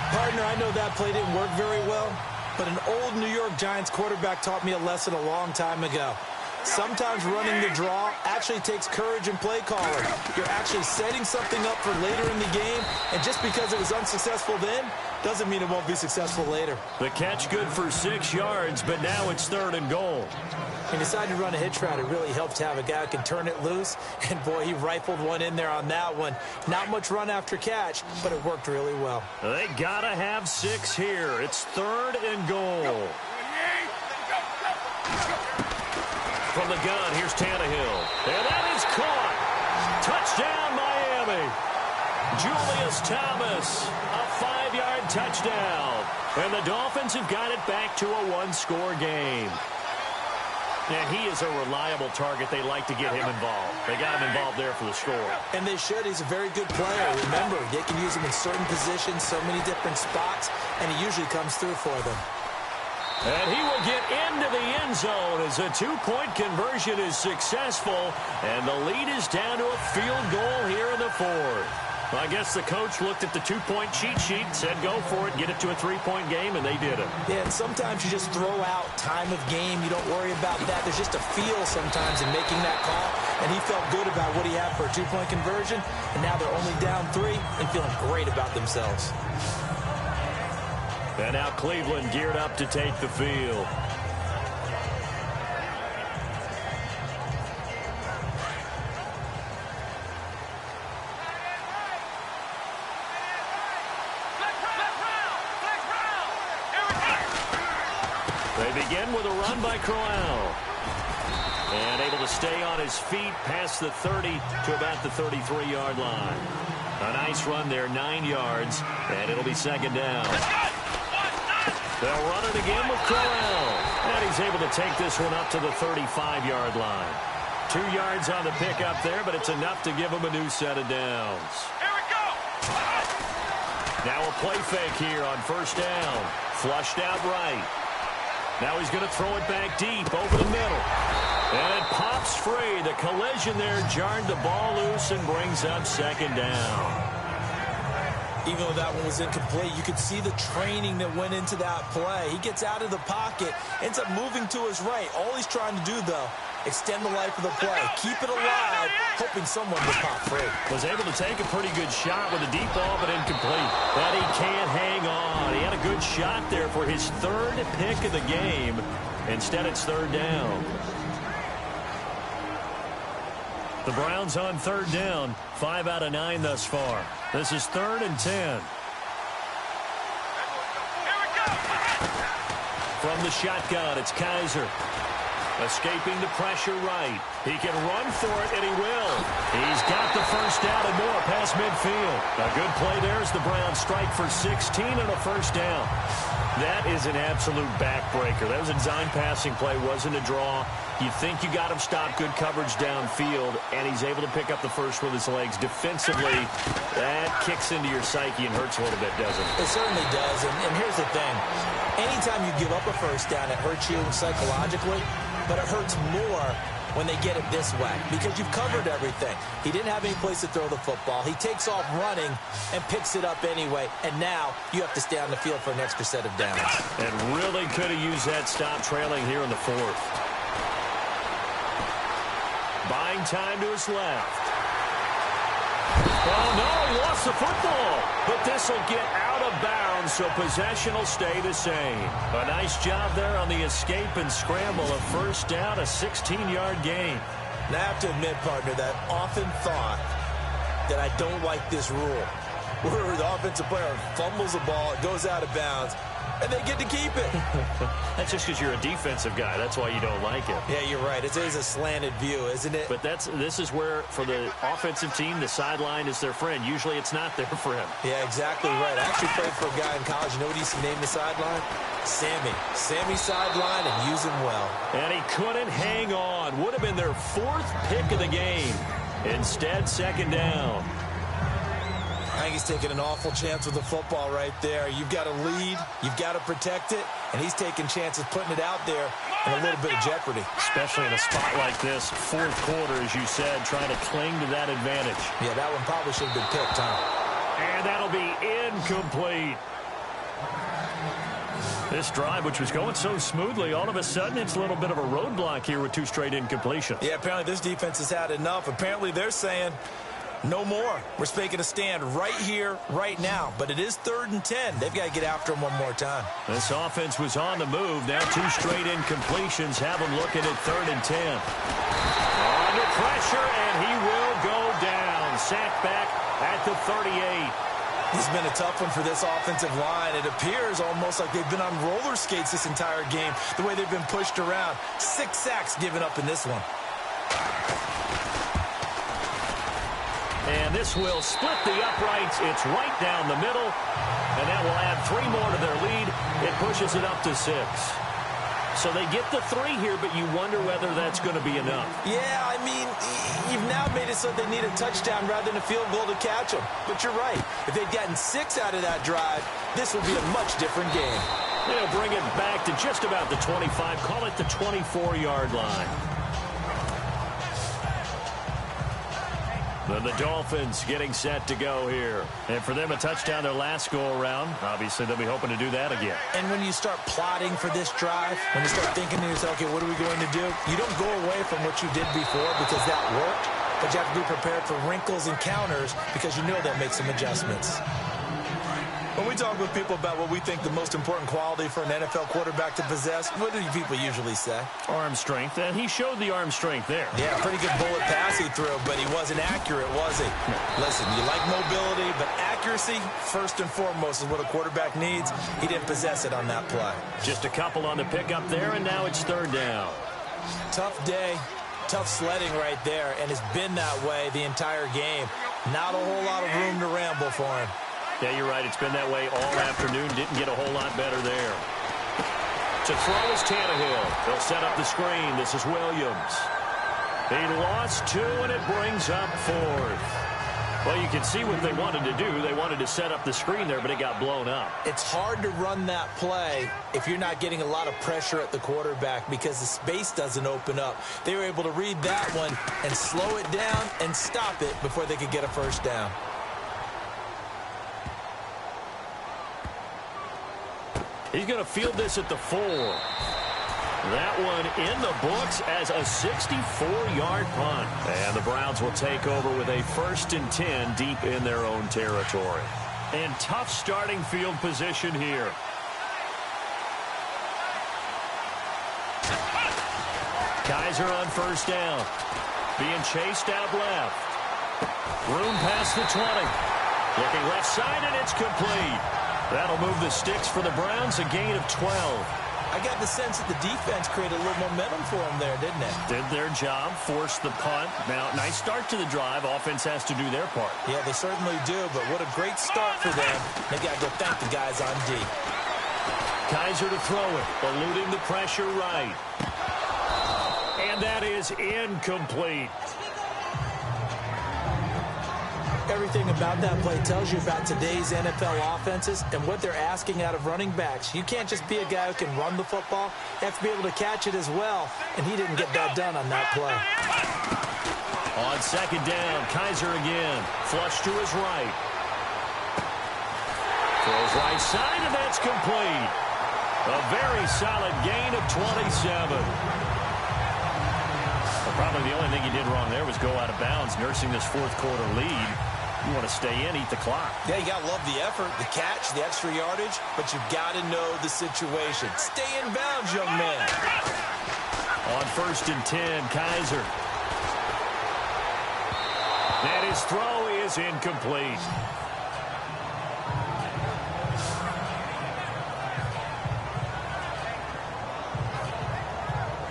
[SPEAKER 2] Partner, I know that play didn't work very well, but an old New York Giants quarterback taught me a lesson a long time ago. Sometimes running the draw actually takes courage and play calling. You're actually setting something up for later in the game, and just because it was unsuccessful then doesn't mean it won't be successful later.
[SPEAKER 1] The catch good for 6 yards, but now it's 3rd and goal.
[SPEAKER 2] He decided to run a hitch route. It really helps to have a guy who can turn it loose, and boy, he rifled one in there on that one. Not much run after catch, but it worked really well.
[SPEAKER 1] They gotta have 6 here. It's 3rd and goal. From the gun, here's Tannehill. And that is caught. Touchdown, Miami. Julius Thomas, a 5-yard touchdown. And the Dolphins have got it back to a 1-score game. And he is a reliable target. They like to get him involved. They got him involved there for the score.
[SPEAKER 2] And they should. He's a very good player. Remember, they can use him in certain positions, so many different spots, and he usually comes through for them.
[SPEAKER 1] And he will get into the end zone as a 2-point conversion is successful. And the lead is down to a field goal here in the 4th. I guess the coach looked at the 2-point cheat sheet, said go for it, get it to a 3-point game, and they did it.
[SPEAKER 2] Yeah, and sometimes you just throw out time of game. You don't worry about that. There's just a feel sometimes in making that call. And he felt good about what he had for a 2-point conversion. And now they're only down 3 and feeling great about themselves.
[SPEAKER 1] And now Cleveland geared up to take the field. They begin with a run by Crowell. And able to stay on his feet past the 30 to about the 33-yard line. A nice run there, 9 yards, and it'll be second down. They'll run it again with Crowell. And he's able to take this one up to the 35-yard line. 2 yards on the pickup there, but it's enough to give him a new set of downs.
[SPEAKER 5] Here we go.
[SPEAKER 1] Now a play fake here on first down. Flushed out right. Now he's going to throw it back deep over the middle. And it pops free. The collision there jarred the ball loose and brings up second down.
[SPEAKER 2] Even though that one was incomplete, you could see the training that went into that play. He gets out of the pocket, ends up moving to his right. All he's trying to do, though, extend the life of the play. Keep it alive, hoping someone will pop free.
[SPEAKER 1] Was able to take a pretty good shot with a deep ball, but incomplete. But he can't hang on. He had a good shot there for his 3rd pick of the game. Instead, it's 3rd down. The Browns on 3rd down, 5 out of 9 thus far. This is 3rd and 10. From the shotgun, it's Kaiser. Escaping the pressure right. He can run for it, and he will. He's got the first down and more past midfield. A good play there as the Browns strike for 16 and a first down. That is an absolute backbreaker. That was a design passing play, wasn't a draw. You think you got him stopped, good coverage downfield, and he's able to pick up the first with his legs. Defensively, that kicks into your psyche and hurts a little bit, doesn't it?
[SPEAKER 2] It certainly does, and here's the thing. Anytime you give up a first down, it hurts you psychologically, but it hurts more when they get it this way because you've covered everything. He didn't have any place to throw the football. He takes off running and picks it up anyway, and now you have to stay on the field for an extra set of downs.
[SPEAKER 1] And really could have used that stop trailing here in the fourth. Buying time to his left. Oh, no, he lost the football. But this will get out of bounds, so possession will stay the same. A nice job there on the escape and scramble. A first down, a 16-yard gain.
[SPEAKER 2] And I have to admit, partner, that I often thought that I don't like this rule, where the offensive player fumbles the ball, it goes out of bounds, and they get to keep it.
[SPEAKER 1] That's just because you're a defensive guy. That's why you don't like it.
[SPEAKER 2] Yeah, you're right. It is a slanted view, isn't it?
[SPEAKER 1] But this is where, for the offensive team, the sideline is their friend. Usually it's not there for him.
[SPEAKER 2] Yeah, exactly right. I actually played for a guy in college. You know what he used to name the sideline? Sammy. Sammy sideline, and use him well.
[SPEAKER 1] And he couldn't hang on. Would have been their fourth pick of the game. Instead, second down.
[SPEAKER 2] I think he's taking an awful chance with the football right there. You've got to lead. You've got to protect it. And he's taking chances putting it out there in a little bit of jeopardy.
[SPEAKER 1] Especially in a spot like this, fourth quarter, as you said, trying to cling to that advantage.
[SPEAKER 2] Yeah, that one probably should have been picked, huh?
[SPEAKER 1] And that'll be incomplete. This drive, which was going so smoothly, all of a sudden it's a little bit of a roadblock here with two straight incompletions.
[SPEAKER 2] Yeah, apparently this defense has had enough. Apparently they're saying no more. We're making a stand right here, right now. But it is 3rd and 10. They've got to get after him one more time.
[SPEAKER 1] This offense was on the move. Now two straight incompletions have them looking at 3rd and 10. Under pressure, and he will go down. Sacked back at the 38.
[SPEAKER 2] This has been a tough one for this offensive line. It appears almost like they've been on roller skates this entire game, the way they've been pushed around. 6 sacks given up in this one.
[SPEAKER 1] And this will split the uprights. It's right down the middle. And that will add 3 more to their lead. It pushes it up to 6. So they get the 3 here, but you wonder whether that's going to be enough.
[SPEAKER 2] Yeah, I mean, you've now made it so they need a touchdown rather than a field goal to catch them. But you're right. If they'd gotten 6 out of that drive, this would be a much different game.
[SPEAKER 1] They'll bring it back to just about the 25. Call it the 24-yard line. The Dolphins getting set to go here. And for them, a touchdown their last go-around. Obviously, they'll be hoping to do that again.
[SPEAKER 2] And when you start plotting for this drive, when you start thinking to yourself, okay, what are we going to do? You don't go away from what you did before because that worked, but you have to be prepared for wrinkles and counters because you know they'll make some adjustments. When we talk with people about what we think the most important quality for an NFL quarterback to possess, what do people usually say?
[SPEAKER 1] Arm strength, and he showed the arm strength there.
[SPEAKER 2] Yeah, pretty good bullet pass he threw, but he wasn't accurate, was he? Listen, you like mobility, but accuracy, first and foremost, is what a quarterback needs. He didn't possess it on that play.
[SPEAKER 1] Just a couple on the pickup there, and now it's 3rd down.
[SPEAKER 2] Tough day, tough sledding right there, and it's been that way the entire game. Not a whole lot of room to ramble for him.
[SPEAKER 1] Yeah, you're right. It's been that way all afternoon. Didn't get a whole lot better there. To throw is Tannehill. They'll set up the screen. This is Williams. He lost 2, and it brings up 4th. Well, you can see what they wanted to do. They wanted to set up the screen there, but it got blown up.
[SPEAKER 2] It's hard to run that play if you're not getting a lot of pressure at the quarterback because the space doesn't open up. They were able to read that one and slow it down and stop it before they could get a first down.
[SPEAKER 1] He's going to field this at the 4. That one in the books as a 64-yard punt. And the Browns will take over with a 1st and 10 deep in their own territory. And tough starting field position here. Kaiser on first down. Being chased out left. Room past the 20. Looking left side, and it's complete. That'll move the sticks for the Browns, a gain of 12.
[SPEAKER 2] I got the sense that the defense created a little momentum for them there, didn't it?
[SPEAKER 1] Did their job, forced the punt. Now, nice start to the drive. Offense has to do their part.
[SPEAKER 2] Yeah, they certainly do, but what a great start for them. They got to go thank the guys on D.
[SPEAKER 1] Kaiser to throw it, eluding the pressure right. And that is incomplete.
[SPEAKER 2] Everything about that play tells you about today's NFL offenses and what they're asking out of running backs. You can't just be a guy who can run the football. You have to be able to catch it as well, and he didn't get that done on that play.
[SPEAKER 1] On second down, Kaiser again. Flush to his right. Throws right side, and that's complete. A very solid gain of 27. Well, probably the only thing he did wrong there was go out of bounds, nursing this fourth quarter lead. You want to stay in, eat the clock.
[SPEAKER 2] Yeah, you got to love the effort, the catch, the extra yardage, but you've got to know the situation. Stay in bounds, young man.
[SPEAKER 1] On 1st and 10, Kaiser. And his throw is incomplete.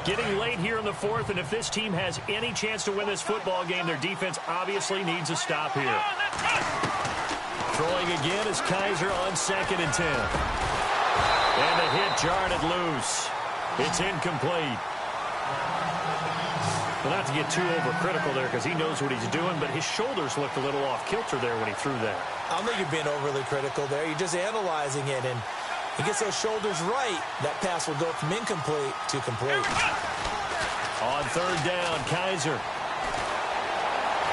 [SPEAKER 1] Getting late here in the fourth, and if this team has any chance to win this football game, their defense obviously needs a stop here. Throwing again is Kaiser on 2nd and 10. And the hit jarred it loose. It's incomplete. Well, not to get too overcritical there because he knows what he's doing, but his shoulders looked a little off kilter there when he threw that.
[SPEAKER 2] I don't think you're being overly critical there. You're just analyzing it, and he gets those shoulders right, that pass will go from incomplete to complete.
[SPEAKER 1] On 3rd down, Kaiser.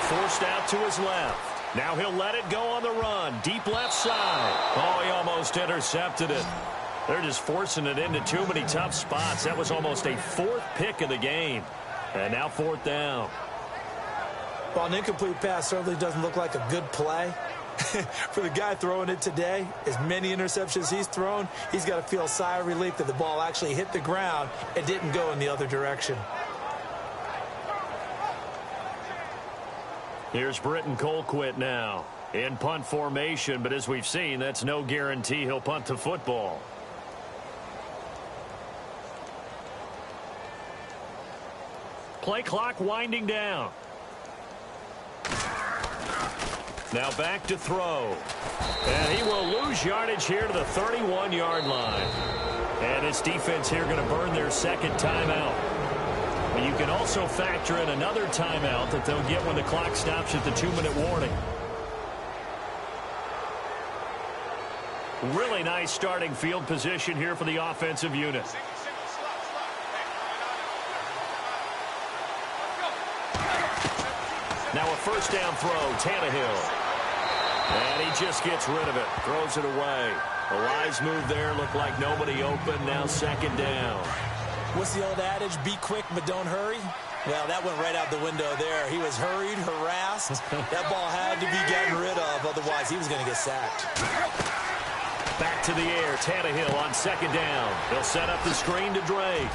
[SPEAKER 1] Forced out to his left. Now he'll let it go on the run. Deep left side. Oh, he almost intercepted it. They're just forcing it into too many tough spots. That was almost a 4th pick of the game. And now 4th down.
[SPEAKER 2] Well, an incomplete pass certainly doesn't look like a good play. For the guy throwing it today, as many interceptions he's thrown, he's got to feel a sigh of relief that the ball actually hit the ground and didn't go in the other direction.
[SPEAKER 1] Here's Britton Colquitt now in punt formation, but as we've seen, that's no guarantee he'll punt the football. Play clock winding down. Now back to throw. And he will lose yardage here to the 31-yard line. And his defense here going to burn their 2nd timeout. But you can also factor in another timeout that they'll get when the clock stops at the 2-minute warning. Really nice starting field position here for the offensive unit. Now a 1st down throw, Tannehill. And he just gets rid of it, throws it away. A wise move there, looked like nobody open, now 2nd down.
[SPEAKER 2] What's the old adage, be quick but don't hurry? Well, that went right out the window there. He was hurried, harassed. That ball had to be gotten rid of, otherwise he was going to get sacked.
[SPEAKER 1] Back to the air, Tannehill on 2nd down. They'll set up the screen to Drake.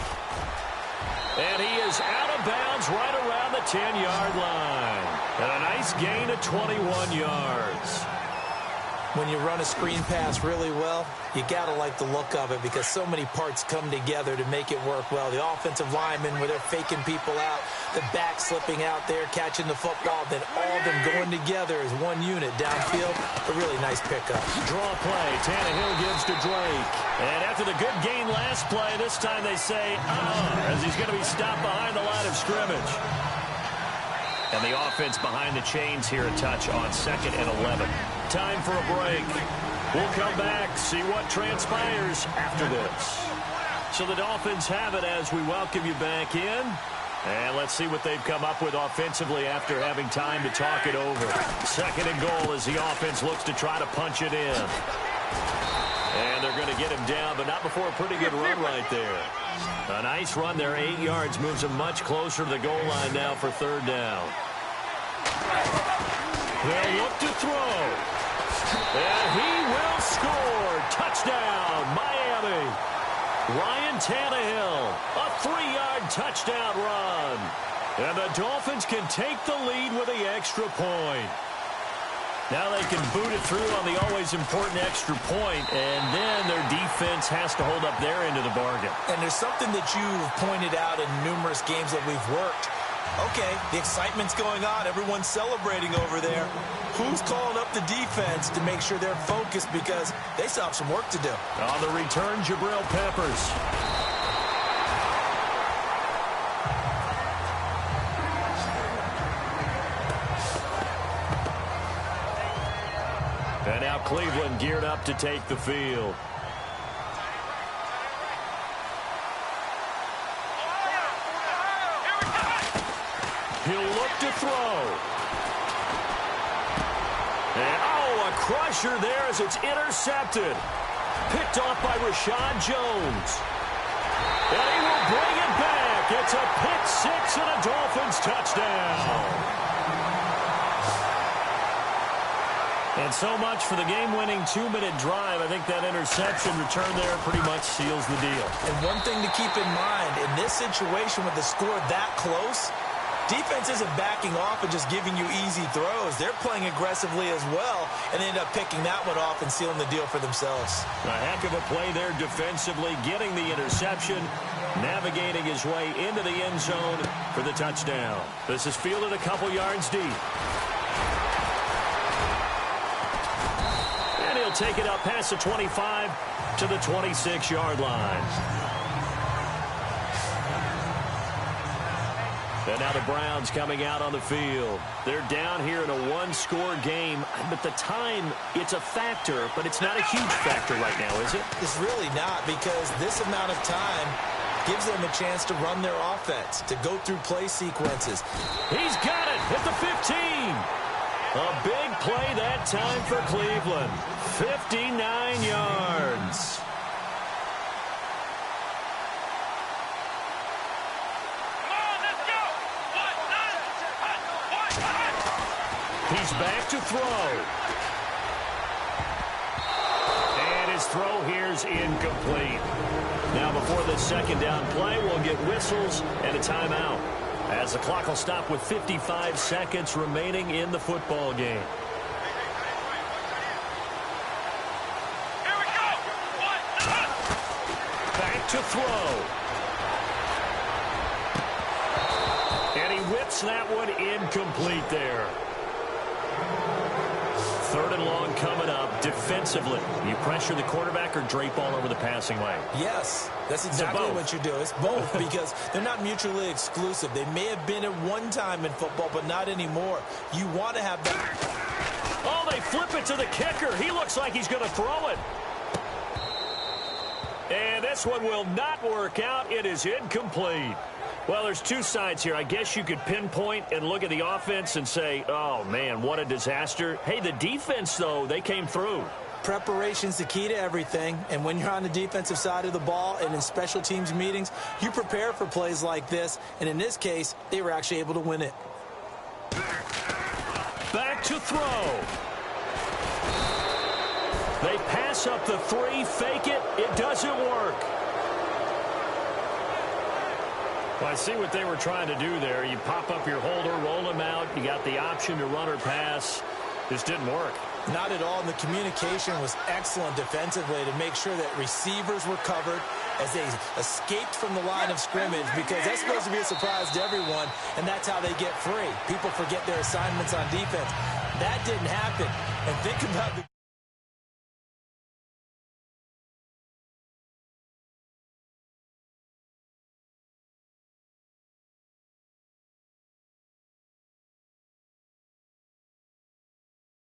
[SPEAKER 1] And he is out of bounds right around the 10-yard line. And a nice gain of 21 yards.
[SPEAKER 2] When you run a screen pass really well, you got to like the look of it because so many parts come together to make it work well. The offensive linemen, where they're faking people out, the back slipping out there, catching the football, then all of them going together as one unit downfield. A really nice pickup.
[SPEAKER 1] Draw play. Tannehill gives to Drake. And after the good gain last play, this time they say, as he's going to be stopped behind the line of scrimmage. And the offense behind the chains here, a touch on 2nd and 11. Time for a break. We'll come back, see what transpires after this. So the Dolphins have it as we welcome you back in. And let's see what they've come up with offensively after having time to talk it over. 2nd and goal as the offense looks to try to punch it in. And they're going to get him down, but not before a pretty good run right there. A nice run there, 8 yards, moves him much closer to the goal line now for 3rd down. They'll look to throw. And he will score. Touchdown, Miami. Ryan Tannehill, a 3-yard touchdown run. And the Dolphins can take the lead with the extra point. Now they can boot it through on the always important extra point, and then their defense has to hold up their end of the bargain.
[SPEAKER 2] And there's something that you've pointed out in numerous games that we've worked. Okay, the excitement's going on. Everyone's celebrating over there. Who's calling up the defense to make sure they're focused because they still have some work to do?
[SPEAKER 1] On the return, Jabril Peppers. Cleveland geared up to take the field. He'll look to throw. And, a crusher there as it's intercepted. Picked off by Rashad Jones. And he will bring it back. It's a pick six and a Dolphins touchdown. And so much for the game-winning 2-minute drive. I think that interception return there pretty much seals the deal.
[SPEAKER 2] And one thing to keep in mind, in this situation with the score that close, defense isn't backing off and just giving you easy throws. They're playing aggressively as well and end up picking that one off and sealing the deal for themselves.
[SPEAKER 1] A heck of a play there defensively, getting the interception, navigating his way into the end zone for the touchdown. This is fielded a couple yards deep. And he'll take it up past the 25 to the 26-yard line. And now the Browns coming out on the field. They're down here in a one-score game. But the time, it's a factor, but it's not a huge factor right now, is it?
[SPEAKER 2] It's really not, because this amount of time gives them a chance to run their offense, to go through play sequences.
[SPEAKER 1] He's got it at the 15. A big play that time for Cleveland. 59 yards. He's back to throw. And his throw here's incomplete. Now before the second down play, we'll get whistles and a timeout, as the clock will stop with 55 seconds remaining in the football game.
[SPEAKER 5] Here we go.
[SPEAKER 1] Back to throw. And he whips that one incomplete there. Third and long coming up defensively. You pressure the quarterback or drape all over the passing lane?
[SPEAKER 2] Yes, that's exactly what you do. It's both, because they're not mutually exclusive. They may have been at one time in football, but not anymore. You want to have that.
[SPEAKER 1] Oh, they flip it to the kicker. He looks like he's going to throw it. And this one will not work out. It is incomplete. Well, there's two sides here. I guess you could pinpoint and look at the offense and say, oh, man, what a disaster. Hey, the defense, though, they came through.
[SPEAKER 2] Preparation's the key to everything, and when you're on the defensive side of the ball and in special teams meetings, you prepare for plays like this, and in this case, they were actually able to win it.
[SPEAKER 1] Back to throw. They pass up the 3, fake it. It doesn't work. Well, I see what they were trying to do there. You pop up your holder, roll him out. You got the option to run or pass. This didn't work.
[SPEAKER 2] Not at all. And the communication was excellent defensively to make sure that receivers were covered as they escaped from the line of scrimmage, because that's supposed to be a surprise to everyone, and that's how they get free. People forget their assignments on defense. That didn't happen. And think about the